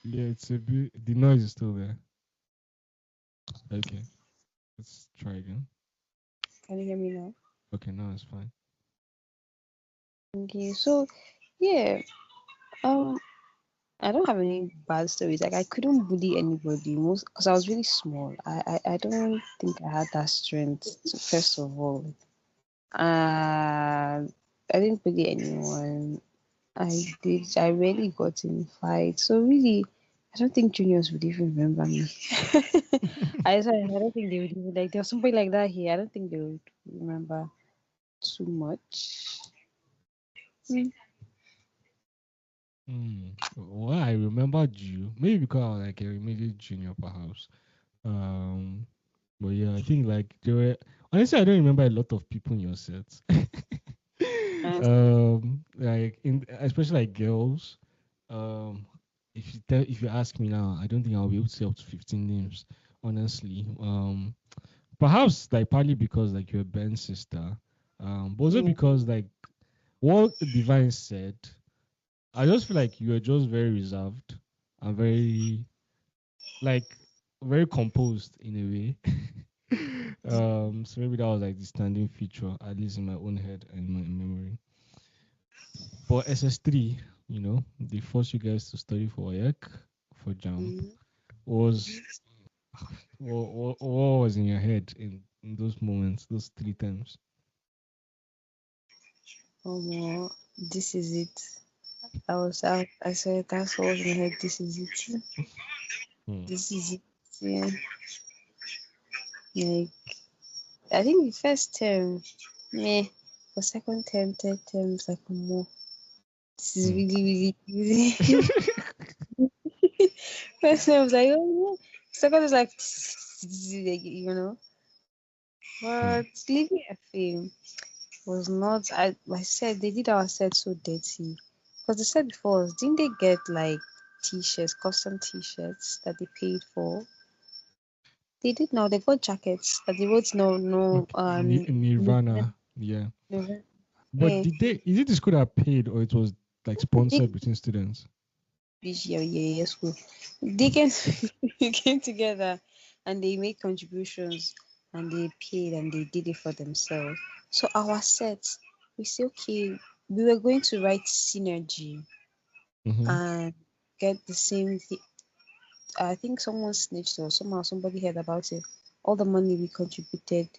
Yeah, it's a bit. The noise is still there. Okay, let's try again. Can you hear me now? Okay, now it's fine. Okay, so yeah, um, I don't have any bad stories. Like I couldn't bully anybody most because I was really small. I don't think I had that strength. First of all, I didn't bully anyone. I really got in fights. So really, I don't think juniors would even remember me. I don't think they would even like. There's somebody like that here. I don't think they would remember too much. Mm. Well, I remembered you. Maybe because I was like a immediate junior, perhaps. Um, but yeah, I think like there were honestly I don't remember a lot of people in your sets. And Like in especially like girls. Um, if you ask me now, I don't think I'll be able to say up to 15 names. Honestly, perhaps like partly because like you're Ben's sister. But also because like what Divine said, I just feel like you are just very reserved and very like very composed in a way. So maybe that was like the standing feature, at least in my own head and my memory. But SS3, they force you guys to study for WAEC, for JAM. Was what was in your head in those moments, those 3 times? Oh no, this is it. I was out. I said that's what was in my head. This is it. Hmm. This is it. Yeah. Like I think the first term, meh. For second term, third term, it's like more. This is Hmm. really, really, really. First term was like, oh no. Second was like, Hmm. But leaving a film was not. I said they did our set so dirty. Because they said before, didn't they get like t-shirts, custom t-shirts that they paid for? They did now. They got jackets that they wrote no Okay. Nirvana, yeah. no, But eh, did they? Is it the school that paid, or it was like big sponsored between students? yeah, school. They came they came together and they made contributions and they paid and they did it for themselves. So our sets, we say okay, we were going to write synergy Mm-hmm. and get the same I think someone snitched or somehow somebody heard about it. All the money we contributed,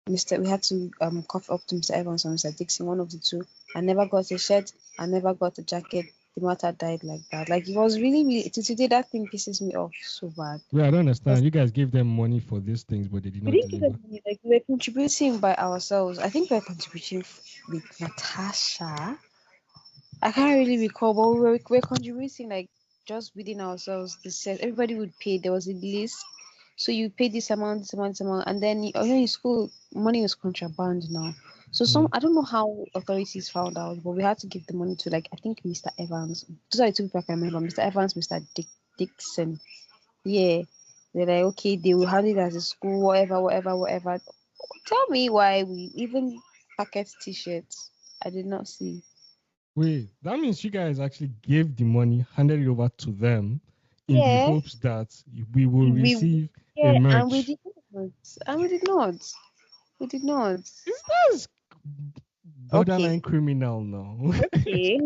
we had to cough up to Mr. Evans or Mr. Dixon, one of the two. I never got a shirt. I never got a jacket. The matter died like that. Like it was really, really to today that thing pisses me off so bad. Well, I don't Because understand. You guys gave them money for these things, but they did we not didn't give them deliver. money, like we were contributing by ourselves. I think we were contributing with Natasha. I can't really recall, but we were contributing like just within ourselves. The set everybody would pay. There was a list, so you pay this amount, this amount, this amount, and then in school money was contraband now. So some Mm. I don't know how authorities found out, but we had to give the money to like I think Mr. Evans. Those are the two people I can remember: Mr. Evans, Mr. Dixon. Yeah, they're like okay, they will handle it as a school, whatever, whatever, whatever. Tell me why we even packet T-shirts. I did not see. Wait, that means you guys actually gave the money, handed it over to them, in the Yeah. hopes that we will We receive a yeah, and we merch. did not. And we did not. We did not. Is that Okay. borderline criminal now? Okay.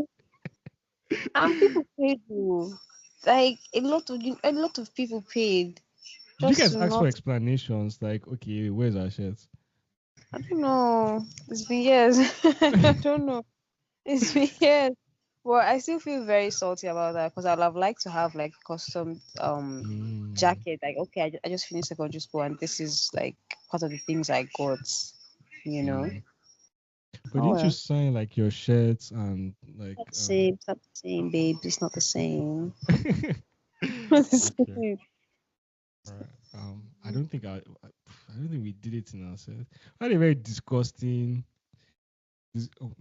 And people paid you. Like a lot of people paid Did you just guys to ask for not. explanations like, okay, where's our shirts? I don't know. It's been years. I don't know. It's been years. Well, I still feel very salty about that because I'd have liked to have like custom Mm, jacket. Like okay, I just finished secondary school and this is like part of the things I got. You know. mm. But Oh didn't you well. sign like your shirts and like Not the same. It's not the same, babe. It's not the same. Not the okay. same. All right. I don't think we did it in ourselves. I had a very disgusting.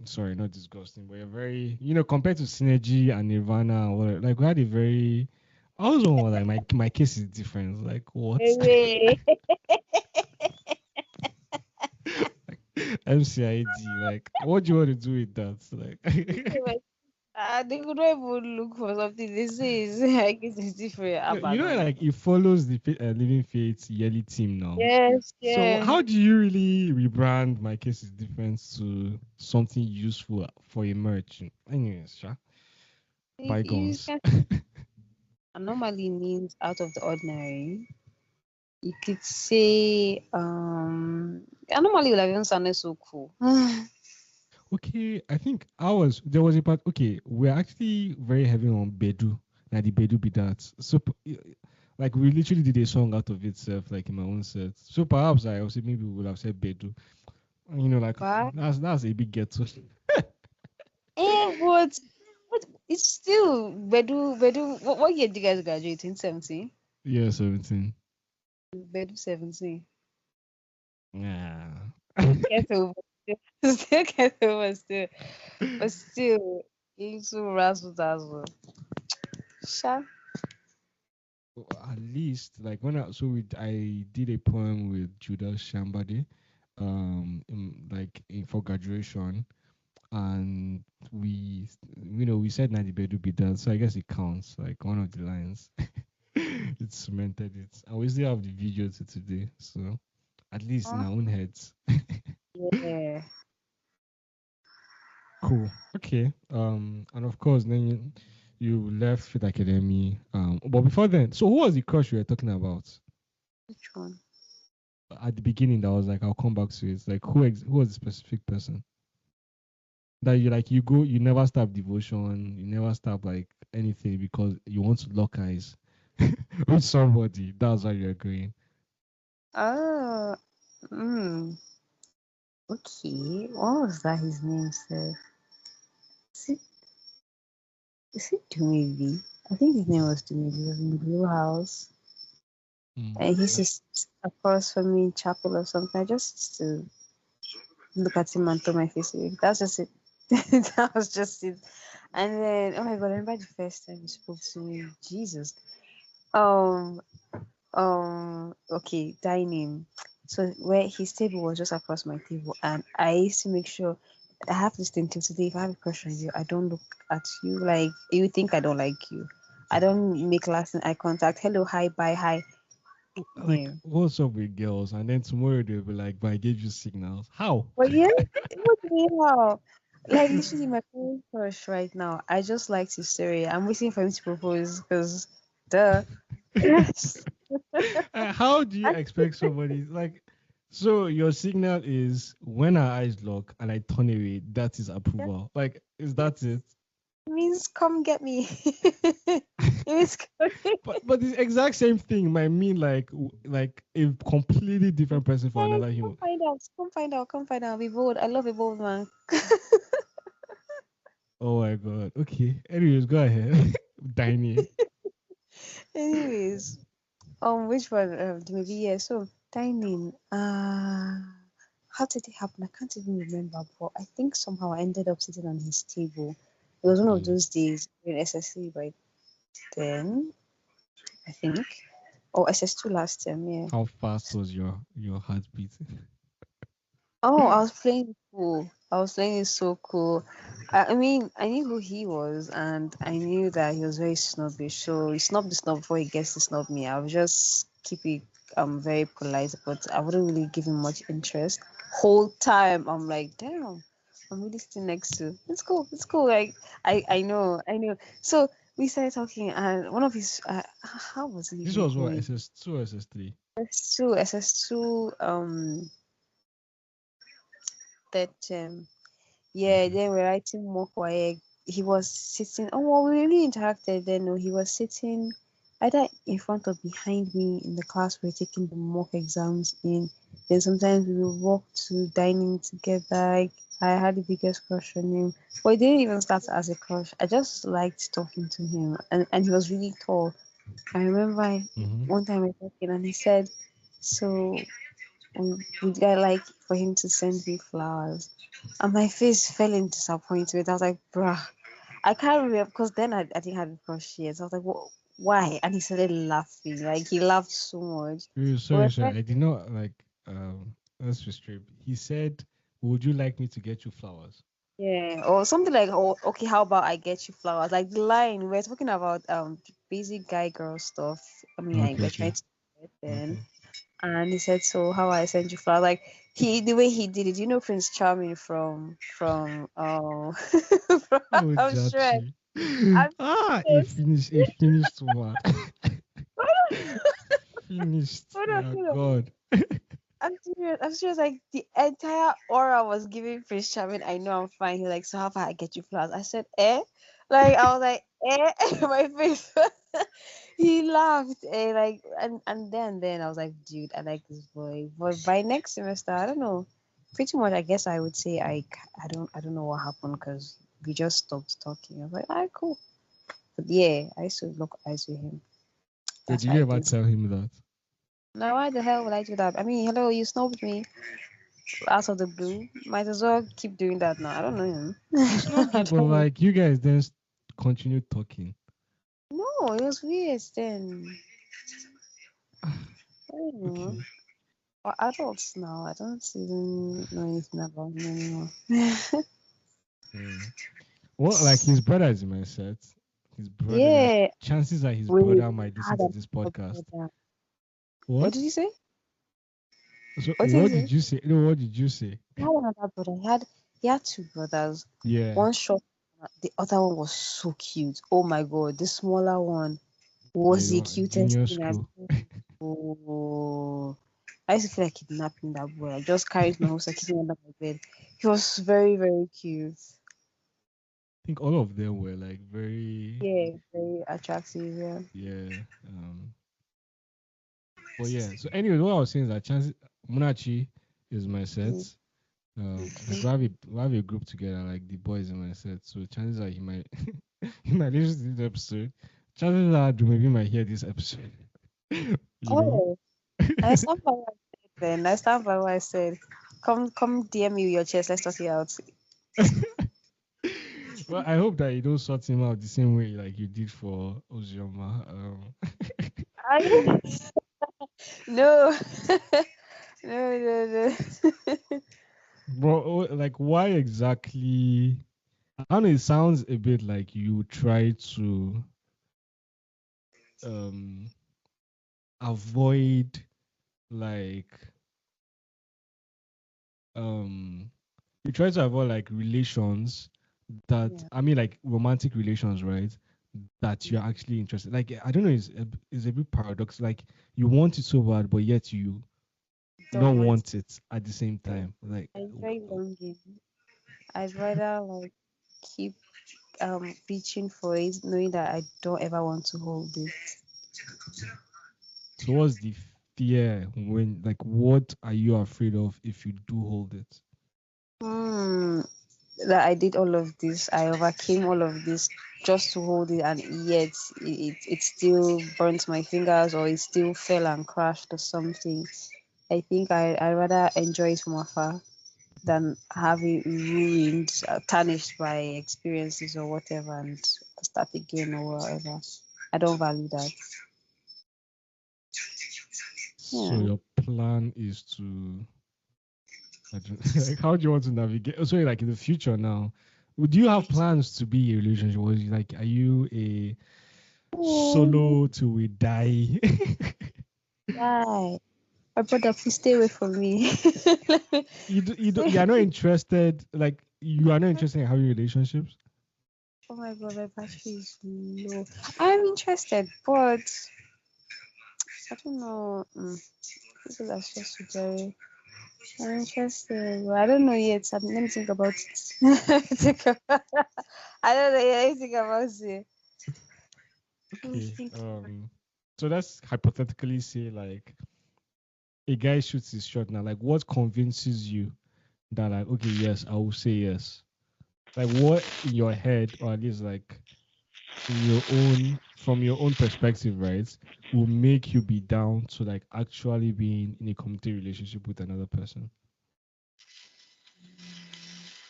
Sorry, not disgusting, but a very compared to Synergy and Nirvana and what like we had a very. I was one like my case is different. Like what? Anyway, Like MCID. Like what do you want to do with that? Like they could not even look for something. They say it's, I guess it's different. Abano. like it follows the Living Fates yearly team now. Yes, So yeah. how do you really rebrand my case is different to something useful for a merch? Anyways, You bygones. can anomaly means out of the ordinary. You could say anomaly will have even sounded so cool. Okay, I think ours there was a part. Okay, we're actually very heavy on Bedu. Now the Bedu be that. So like we literally did a song out of itself, like in my own set. So perhaps I also maybe we would have said Bedu. Like But that's a big ghetto. but it's still Bedu. What year did you guys graduate in 17? Yeah, 17. Bedu 17. Yeah. Get over still get over still. But still little razzle dazzle. Sha. At least like when I did a poem with Judas Shambade for graduation, and we we said na the bed would be done, so I guess it counts like one of the lines. It cemented it, and we still have the video to today, so at least in Oh, our own heads. yeah. Cool. Okay. And of course, then you left Fit Academy. But before then, so who was the crush you were talking about Which one? at the beginning? That was like, I'll come back to it. Like, who was the specific person that you like? You go, you never stop devotion, you never stop like anything because you want to lock eyes with somebody. That's why you're going. Oh, mm, okay. What was that his name, sir? Is it, is it Dumivi? I think his name was Dumivi. He was in the Blue House. And he used But to sit across from me in chapel or something. I just used to look at him and throw my face away. That's just it. That was just it. And then, oh my God, I remember the first time he spoke to me. Jesus. Um, okay, dining. So where his table was just across my table, and I used to make sure I have this thing till today. If I have a crush on you, I don't look at you like you think I don't like you. I don't make lasting eye contact. Hello, hi, bye, hi. like, No. what's up with girls? And then tomorrow they'll be like, but I gave you signals. How? But yeah, what do you know? Like literally my current crush right now. I just like to say I'm waiting for him to propose because duh. Yes. How do you expect somebody like? So your signal is when our eyes lock and I turn away. That is approval. Like, is that it? It means come get me. It means come get But the exact same thing might mean like a completely different person for me. another Come human. find out. Come find out. Come find out. Be bold. I love a bold man. Oh my god. Okay. Anyways, go ahead. Dining. Anyways, which one? Maybe yeah. So dining. How did it happen? I can't even remember. But I think somehow I ended up sitting on his table. It was one of Mm. those days in SS3 by then, I think, or SS2 last time. Yeah. How fast was your heart beating? Oh, I was playing it cool. I was playing it so cool. I mean, I knew who he was, and I knew that he was very snobbish. So he snubbed the snub before he gets to snub me. I would just keep it very polite, but I wouldn't really give him much interest. Whole time, I'm like, damn, I'm really sitting next to. It's cool. It's cool. Like I know, I know. So we started talking, and one of his, how was he This even was what going? SS2 or SS3. SS2, SS2, that yeah, Okay. then we're writing more quiet. He was sitting. Oh, well, we really interacted. Then no, he was sitting either in front or behind me in the class. We are taking the mock exams in. Then sometimes we would walk to dining together. Like, I had the biggest crush on him. But it didn't even start as a crush. I just liked talking to him, and he was really tall. I remember Mm-hmm. one time we were talking, and he said, "So would I like for him to send me flowers?" And my face fell in disappointment. I was like, bruh, I can't remember because then I didn't have a crush yet. So I was like, why? And he started laughing. Like he laughed so much. We Sorry, were sorry. friends. I did not like let's be straight. He said, would you like me to get you flowers? Yeah, or something like, oh, okay, how about I get you flowers? Like the line we are talking about basic guy girl stuff. I mean, Okay, we're okay. trying to get then. Okay. And he said, "So how I send you flowers?" Like the way he did it. You know, Prince Charming from Oh, I'm sure. Jachi. I'm Ah, serious. a finished one. Hold Finished. on, Yeah, hold on. God. I'm serious. I'm serious. Like the entire aura was giving Prince Charming. I know I'm fine. He like, so how far I get you flowers? I said, eh. Like I was like, eh. My face. He laughed. Like and then I was like, dude, I like this boy. But by next semester, I don't know. Pretty much, I guess I would say I don't know what happened because we just stopped talking. I was like, alright, cool. But yeah, I used to look eyes with him. Wait, That's did what you I ever did. tell him that? Now why the hell would I do that? I mean, hello, you snubbed me out of the blue. Might as well keep doing that now. I don't know him. He snubbed I you, but don't know. like you guys then continued talking. No, it was weird then. I don't know. Okay. Or adults now. I don't even know anything about him anymore. Hmm. Well, like his brother is in my set. His brother, there's Yeah. chances that his We brother might listen had to this another podcast. brother. What What? did you say? So What did you what say? did you say? No, what did you say? He had another brother. He had two brothers. Yeah, One short, the other one was so cute. Oh my god, the smaller one like was the the one, cutest junior thing I've school. oh, I used to feel like kidnapping that boy. I just carried my house, I keep him under my bed. He was very, very cute. I think all of them were like very, Yeah, very attractive. Yeah. yeah. But yeah. So anyway, what I was saying is that chances Munachi is my set. Like we have a group together, like the boys in my set. So chances are he might he might listen to this episode. Chances are maybe he might hear this episode. you know. Oh, I stand by what I said then. I stand by what I said. Come DM me with your chest. Let's talk it out. Well, I hope that you don't sort him out the same way like you did for Ozioma. I no. No, no, no. Bro, like why exactly? I don't know. It sounds a bit like you try to um avoid like um you try to avoid like relations that Yeah, I mean like romantic relations, right? That you're actually interested. Like I don't know, it's a bit paradox. Like you want it so bad, but yet you don't don't want want it at the same to. time. Like I very longing. I'd rather like keep reaching for it, knowing that I don't ever want to hold it. so what's the fear when like what are you afraid of if you do hold it? Hmm. That I did all of this, I overcame all of this just to hold it, and yet it still burnt my fingers, or it still fell and crashed or something. I think I rather enjoy it from afar than have it ruined, tarnished by experiences or whatever, and start again or whatever. I don't value that. So Yeah. your plan is to I don't, like how do you want to navigate? Oh, sorry, like in the future now. Do you have plans to be in a relationship? Or is it like are you a Oh, solo till we die? why? My brother, please stay away from me. You are not interested. Like you are not interested in having relationships. Oh my god, my battery is low. I'm interested, but I don't know. People are supposed to very. I'm interested, but I don't know yet. Let me think about it. I don't know yet. Let me think about it. Let me Okay. think. So let's hypothetically say like a guy shoots his shot now. Like what convinces you that like okay yes I will say yes. Like what in your head or at least like in your own from your own perspective, right, will make you be down to like actually being in a committed relationship with another person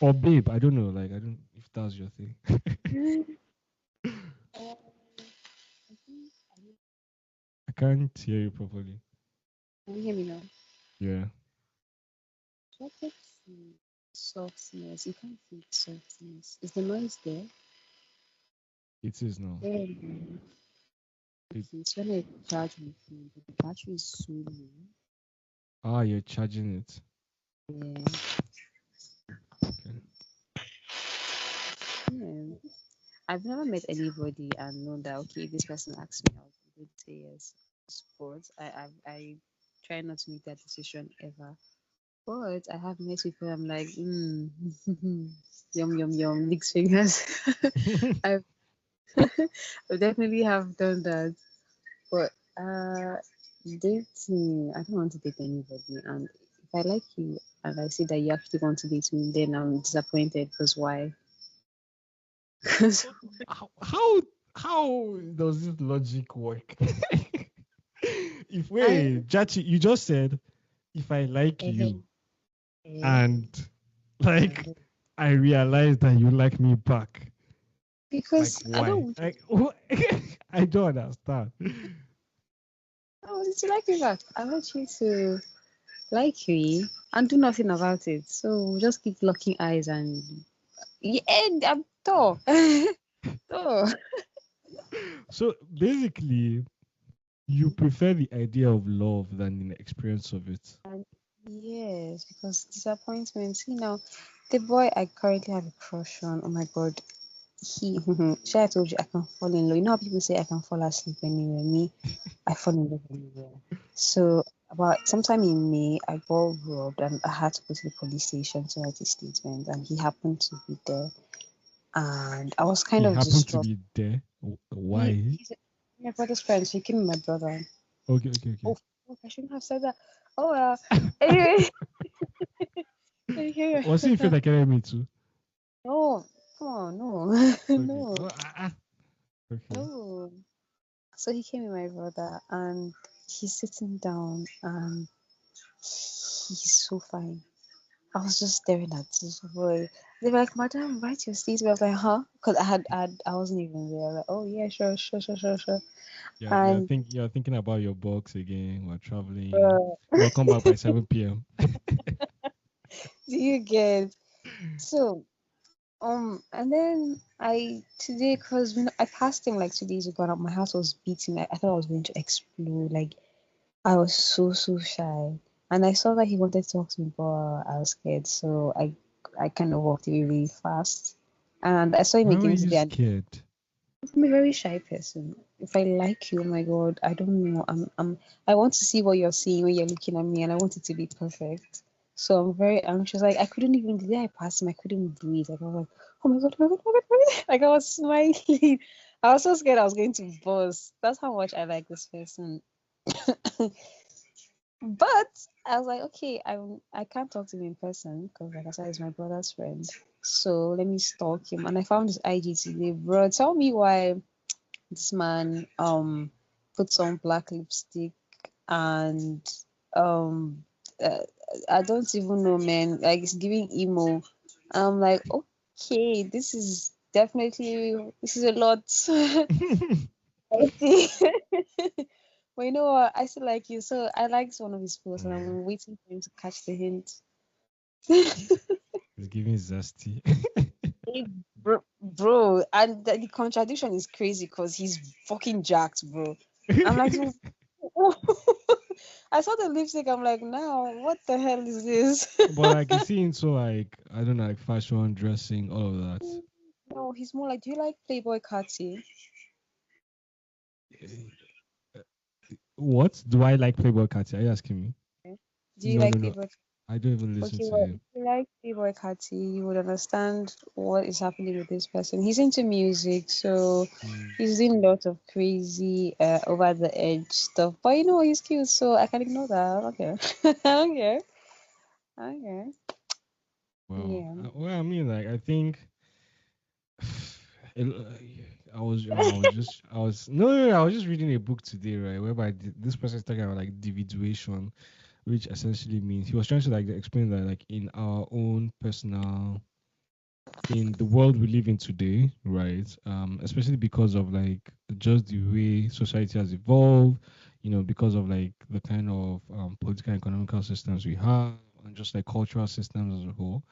or babe. I don't know. Like I don't if that's your thing. I can't hear you properly. Can you hear me now? Yeah, Attracted to softness. You can't feel softness. Is the noise there? it is now. Yeah. It, Okay, so when I charge my phone, but the battery is so low. you're charging it. Yeah. Okay. Yeah. I've never met anybody and known that okay, if this person asks me, I'll be able to say yes. Sports. I try not to make that decision ever. But I have met people I'm like, yum yum yum, mixed fingers. I've I definitely have done that. But dating, I don't want to date anybody. And if I like you and I see that you actually want to date me, then I'm disappointed because why? how how does this logic work? If I wait, Jachi, you just said if I like eh, you eh, and like eh, I realize that you like me back, like because I don't why? want Like I don't understand. I want you to like me back. I want you to. like we, and do nothing about it. So we'll just keep locking eyes and yeah, I'm tall. Oh, So basically, you prefer the idea of love than the experience of it. and yes, because disappointments. The boy I currently have a crush on. Oh my god, he. Sure, I told you I can fall in love. You know how people say I can fall asleep anywhere. Me, I fall in love anywhere. So about sometime in May, I got robbed and I had to go to the police station to write a statement, and he happened to be there, and I was kind He of happened to distraught. be there. He, Why? he's my brother's friend, so he came with my brother. Okay, okay, okay. Oh, fuck, I shouldn't have said that. Oh well. Anyway, anyway. Was he in faith academy too? No, come on, no, Okay. no, Oh, okay. no. So he came with my brother, and he's sitting down, and he's so fine. I was just staring at this boy. They were like, "Madam, write your statement." I was like, "Huh?" Because I wasn't even there. Like, "Oh yeah, sure, sure, sure, sure, sure." Yeah, And you're thinking about your box again. We're traveling. uh, We'll come back by 7 p.m. do you get so? And then I today, cause I passed him like 2 days ago, and my house was beating. Like I thought I was going to explode. Like I was so shy, and I saw that he wanted to talk to me, but I was scared, so I kind of walked away really fast. And I saw him Why were again you today, and scared? I'm a very shy person. If I like you, oh my god, I don't know. I want to see what you're seeing when you're looking at me, and I want it to be perfect. So I'm very anxious. Like I couldn't even the day I passed him, I couldn't breathe. Like I was like, oh my god, oh my god, oh my god, oh my god. Like I was smiling. I was so scared I was going to burst. That's how much I like this person. But I was like, okay, I can't talk to him in person because, like I said, he's my brother's friend. So let me stalk him, and I found his IG today, bro. Tell me why this man puts on black lipstick and um uh, I don't even know, man. Like it's giving emo. I'm like, okay, this is a lot. I see. But you know what? I still like you. So I liked one of his posts and Mm, I'm waiting for him to catch the hint. it's giving zesty. Hey, bro, and the contradiction is crazy because he's fucking jacked, bro. I'm like, I saw the lipstick. I'm like, now what the hell is this? But I can see into like I don't know, like fashion, dressing, all of that. No, he's more like, do you like Playboy Carti? Eh, What do I like Playboy Cathy? Are you asking me? Do you No, no, like no. Playboy? I don't even listen Okay, to well, him. if you like Playboy Carti, you would understand what is happening with this person. He's into music, so Mm. he's doing lots of crazy, over the edge stuff. But you know, he's cute, so I can ignore that. Okay, okay, okay, Wow. yeah. Well, I mean, like I think I was no, no, no, I was just reading a book today, right? Whereby this person is talking about like individuation, which essentially means he was trying to like explain that like in our own personal in the world we live in today, right? Especially because of like just the way society has evolved, because of like the kind of political and economical systems we have, and just like cultural systems as a whole.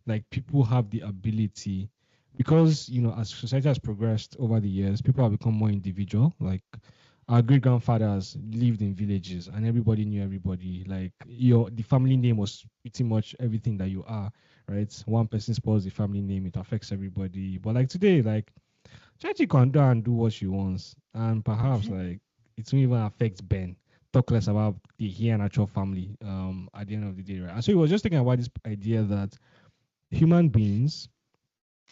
Like people have the ability, because as society has progressed over the years, people have become more individual. Like our great grandfathers lived in villages, and everybody knew everybody. Like the family name was pretty much everything that you are, right? One person spoils the family name, it affects everybody. But like today, like Chachi can do and do what she wants, and perhaps like it won't even affect Ben. Talk less about the Iheanacho family. At the end of the day, right? And so he was just thinking about this idea that human beings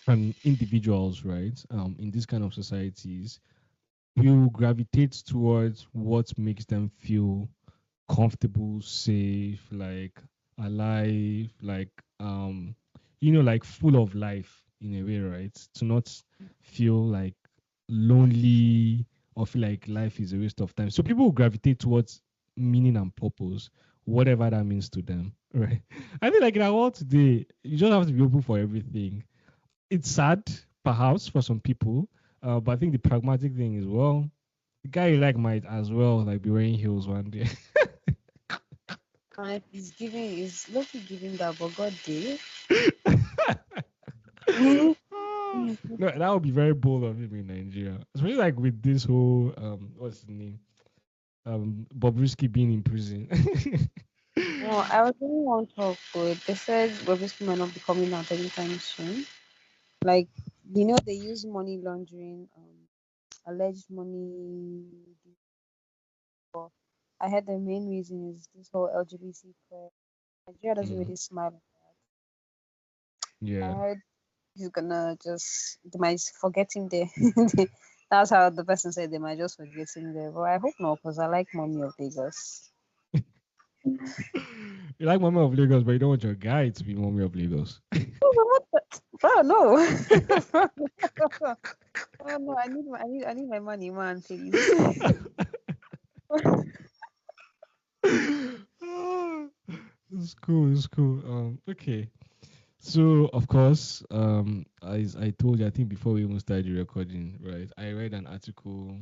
and individuals, right, in these kind of societies, will gravitate towards what makes them feel comfortable, safe, like alive, like like full of life in a way, right? To not feel like lonely or feel like life is a waste of time. So people will gravitate towards meaning and purpose, whatever that means to them, right? I feel like in our world today, you just have to be open for everything. It's sad, perhaps, for some people, but I think the pragmatic thing is, well, the guy you like might as well like be wearing heels one day. And it's giving, it's lucky giving that, but God did. No, that would be very bold of him in Nigeria, especially like with this whole what's his name, Bobrisky being in prison. Well, I was doing one talk, but they said Bobrisky might not be coming out anytime soon. Like, they use money laundering, alleged money. But I heard the main reason is this whole LGBT prayer. Nigeria doesn't Mm, really smile. I yeah. heard he's gonna just they might forget him there. That's how the person said they might just forget him there. But I hope not, because I like Mommy of Lagos. You like Mommy of Lagos, but you don't want your guy to be Mommy of Lagos. Oh, what the? Bro, no. Oh no, I need my money, man, please. It's cool. It's cool. Okay. So of course, as I told you, I think before we even started the recording, right? I read an article.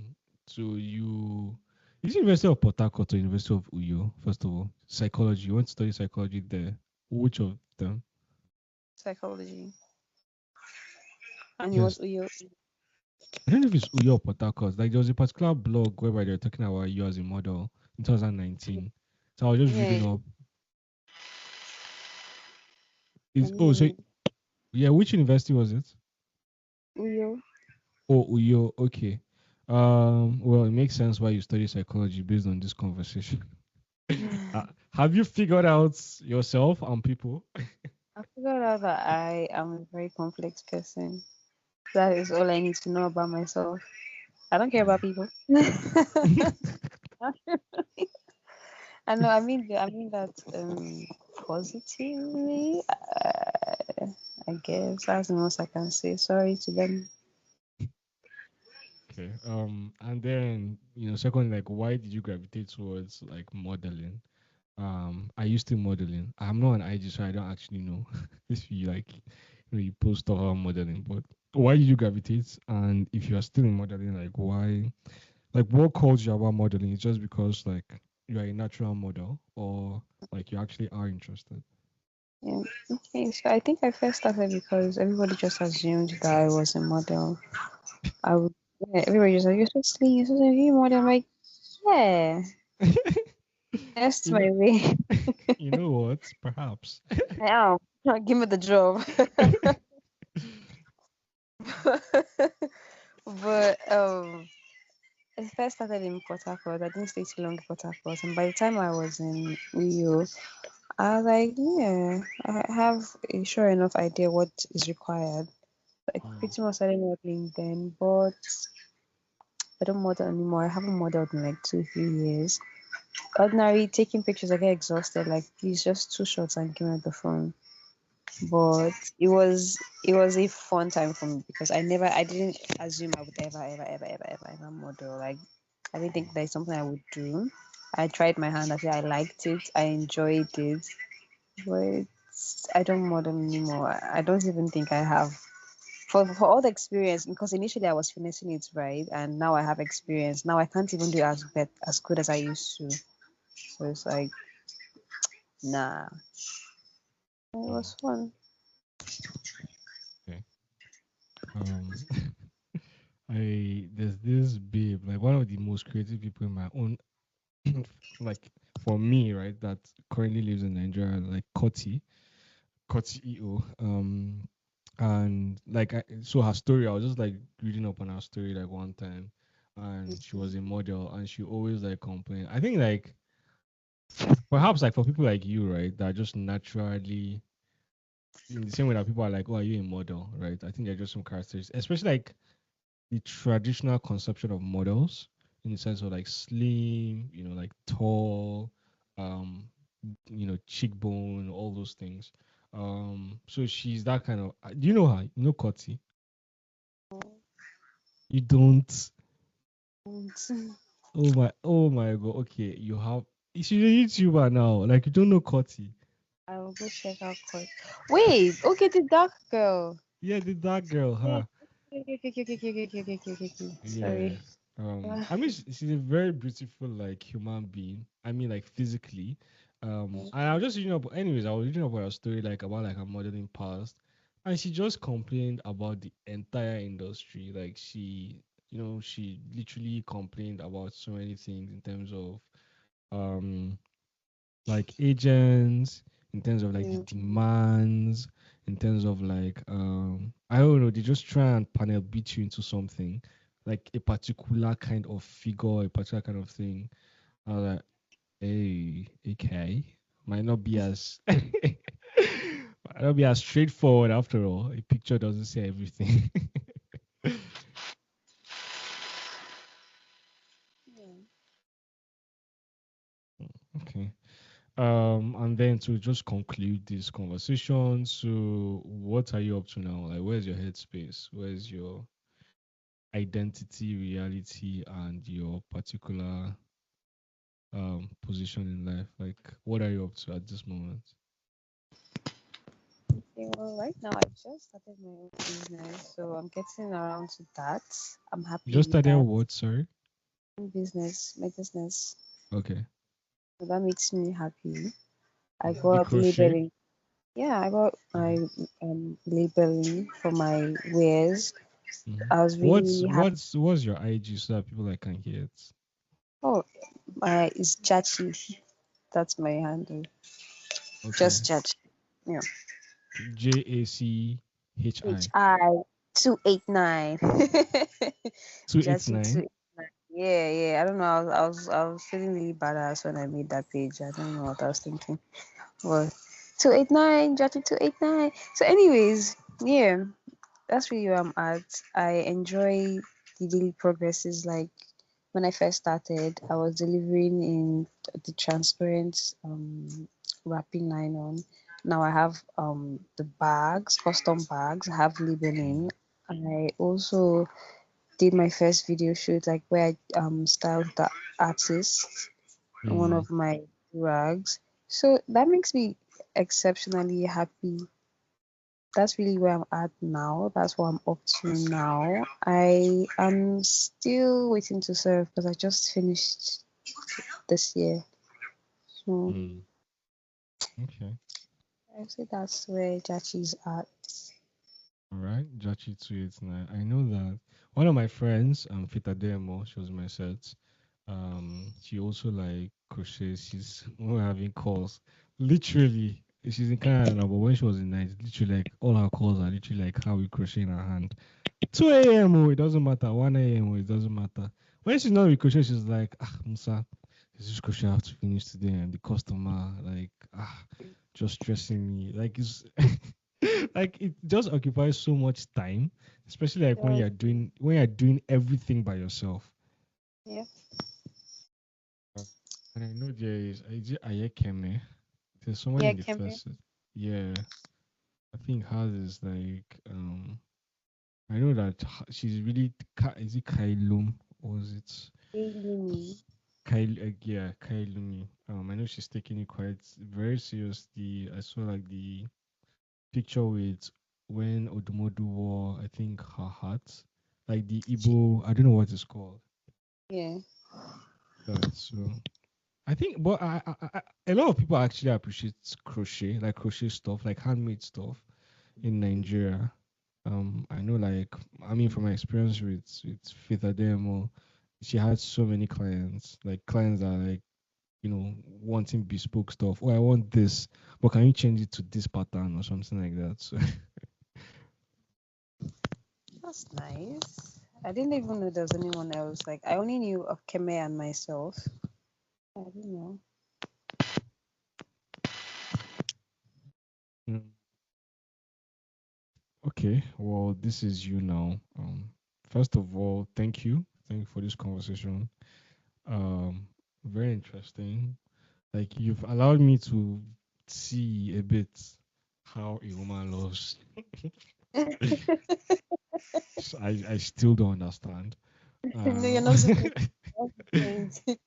So you, is it University of Port Harcourt or University of Uyo? First of all, psychology. You want to study psychology there? Which of them? Psychology. And it was Yes, Uyo. I don't know if it's Uyo or Port Harcourt. Like there was a particular blog whereby they were talking about you as a model in 2019. So I was just reading Yeah, up. I Is oh so mean yeah, which university was it? Uyo. Oh, Uyo. Okay. Well, it makes sense why you study psychology based on this conversation. Have you figured out yourself and people? I figured out that I am a very complex person. That is all I need to know about myself. I don't care about people. I know. I mean that positively. I guess that's the most I can say. Sorry to them. Okay. And then second, like, why did you gravitate towards like modeling? Are you still modeling? I'm not an IG, so I don't actually know if you like, you post stuff about modeling. But why did you gravitate? And if you are still in modeling, like, why? Like, what calls you about modeling? It's just because like you are a natural model, or like you actually are interested? Yeah. Okay. So I think I first started because everybody just assumed that I was a model. I would. Yeah, everybody just like, you're so slim. You're so slim. You're a model. I'm like, yeah. That's you my know, way. you know what? Perhaps. I am. Give me the job. But I first started in Port Harcourt. I didn't stay too long in Port Harcourt, and by the time I was in Rio, I was like, yeah, I have a sure enough idea what is required. I Mm. pretty much started modeling then, but I don't model anymore. I haven't modeled in like 2, 3 years. Ordinary taking pictures, I get exhausted. Like, please, just 2 shots and give me the phone. But it was a fun time for me because I didn't assume I would ever model. Like, I didn't think that's something I would do. I tried my hand. I liked it. I enjoyed it, but I don't model anymore. I don't even think I have for all the experience because initially I was finessing it right, and now I have experience. Now I can't even do it as good as I used to. So it's like, nah. It Mm. was fun. Okay. Um, there's this babe, like one of the most creative people in my own, like for me, right, that currently lives in Nigeria, like Koti EO. And like so her story, I was just like reading up on her story like one time, and she was a model, and she always like complained. I think like perhaps like for people like you, right, that are just naturally in the same way that people are like, oh, are you a model, right? I think they're just some characteristics, especially like the traditional conception of models in the sense of like slim, like tall, um, cheekbone, all those things. So she's that kind of. Do you know her? You know Koti? You don't. And Oh my god. Okay, you have. She's a YouTuber now. Like you don't know Koti? I will go check out court. Wait, okay, the dark girl. Yeah, that girl, Yeah. huh? Okay, okay, okay, okay, okay, okay, okay, okay, okay, okay. Yeah. Sorry. I mean, she's a very beautiful like human being. I mean, like physically, And I was just reading up. Anyways, I was reading about a story like about like a modeling past, and she just complained about the entire industry. Like she literally complained about so many things in terms of um like agents, in terms of like the Yeah. demands, in terms of like I don't know, they just try and panel beat you into something, like a particular kind of figure, a particular kind of thing. I was like, hey, okay. Might not be as might not be as straightforward after all. A picture doesn't say everything. Okay. And then to just conclude this conversation, so what are you up to now? Like, where's your headspace? Where's your identity, reality, and your particular position in life? Like, what are you up to at this moment? Okay, well, right now I just started my own business, so I'm getting around to that. I'm You happy just with started that. what? Sorry. My business. Okay. So that makes me happy. I The got crochet. labeling. Yeah, I got my Mm-hmm. labeling for my wares. Mm-hmm. I was What's really happy. what's what's your IG so that people like can hear it? Oh, it's Jachi. That's my handle. Okay. Just Jachi. Yeah. Jachi. HI 289. Jachi289. 289. Yeah, yeah. I don't know. I was feeling really badass when I made that page. I don't know what I was thinking. Well, 289, Jachi 289. So, anyways, yeah, that's really where I'm at. I enjoy the daily progresses. Like when I first started, I was delivering in the transparent wrapping nylon. Now I have the bags, custom bags. I have labeling. I also did my first video shoot, like where I styled the artist in one Mm. of my rags. So that makes me exceptionally happy. That's really where I'm at now. That's what I'm up to now. I am still waiting to serve because I just finished this year. So Mm. Okay. I say that's where Jachi's at. All right. Jachi 289. I know that one of my friends, Fita Demo, she was my set. She also like crochets. She's when we're having calls. Literally, she's in Canada now, but when she was in Nigeria, literally like all her calls are literally like how we crochet in her hand. 2 a.m. Oh, it doesn't matter. 1 a.m. Oh, it doesn't matter. When she's not with crochet, she's like, Musa, this is crochet I have to finish today. And the customer, like, just stressing me. Like, it's like it just occupies so much time, especially like when So, you're doing everything by yourself. yeah. Uh, And I know is it Ayekeme? There's someone Yeah, in the Kemi. first. Yeah, I think hers is like I know that she's really is it Kailum or is it Lumi. Yeah, Kailumi. I know she's taking it quite very seriously. I saw like the picture with when Odumodu wore, I think, her hat, like the Igbo, I don't know what it's called. Yeah. So I think, but a lot of people actually appreciate crochet, like crochet stuff, like handmade stuff in Nigeria. I know, like, I mean, from my experience with Faith Ademo, she had so many clients, like clients that are like, wanting bespoke stuff. Oh, I want this, but can you change it to this pattern or something like that? So, That's nice. I didn't even know there was anyone else. Like I only knew of Keme and myself. I didn't know. mm, okay, well, this is you now. First of all, thank you for this conversation. Um, Very interesting. Like you've allowed me to see a bit how a woman loves. So I still don't understand. No, you're Uh, not supposed to.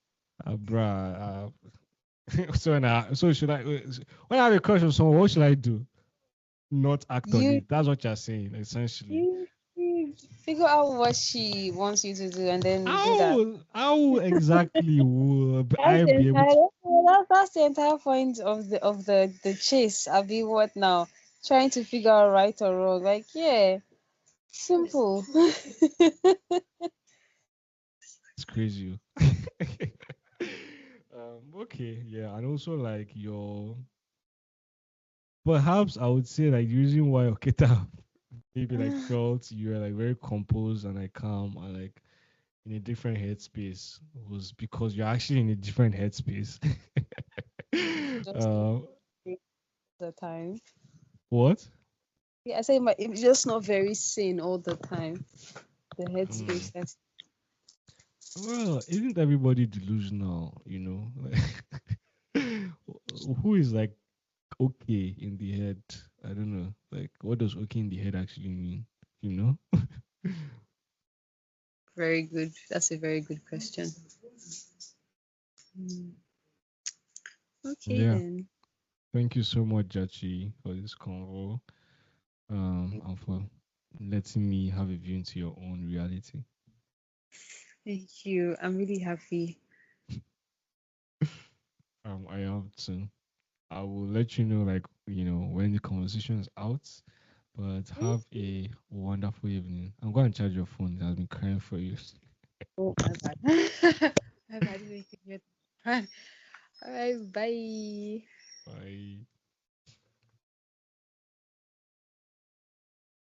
bruh. So should when I have a crush on someone, what should I do? Not act on You it. That's what you're saying, essentially. you figure out what she wants you to do and then do that. How exactly would That's I be able to? entirely. that's the entire point of the chase. I'll be what now? Trying to figure out right or wrong. Like, yeah, simple. It's crazy. Okay, yeah, and also like your perhaps I would say like the reason why Oketa maybe like felt you were like very composed and like calm and like in a different headspace was because you're actually in a different headspace. Just not uh, the time. what? Yeah, I say my it's just not very sane all the time. The Hmm. headspace that's Well, isn't everybody delusional? Who is like okay in the head? I don't know. Like, what does okay in the head actually mean? You know? very good. That's a very good question. Mm. Okay Yeah. then. Thank you so much, Jachi, for this convo. And for letting me have a view into your own reality. Thank you. I'm really happy. I am too. I will let you know, like, when the conversation is out. But Hmm? have a wonderful evening. I'm going to charge your phone. It has been crying for you. Oh, my bad. My bad. I didn't know you could hear that. All right, bye.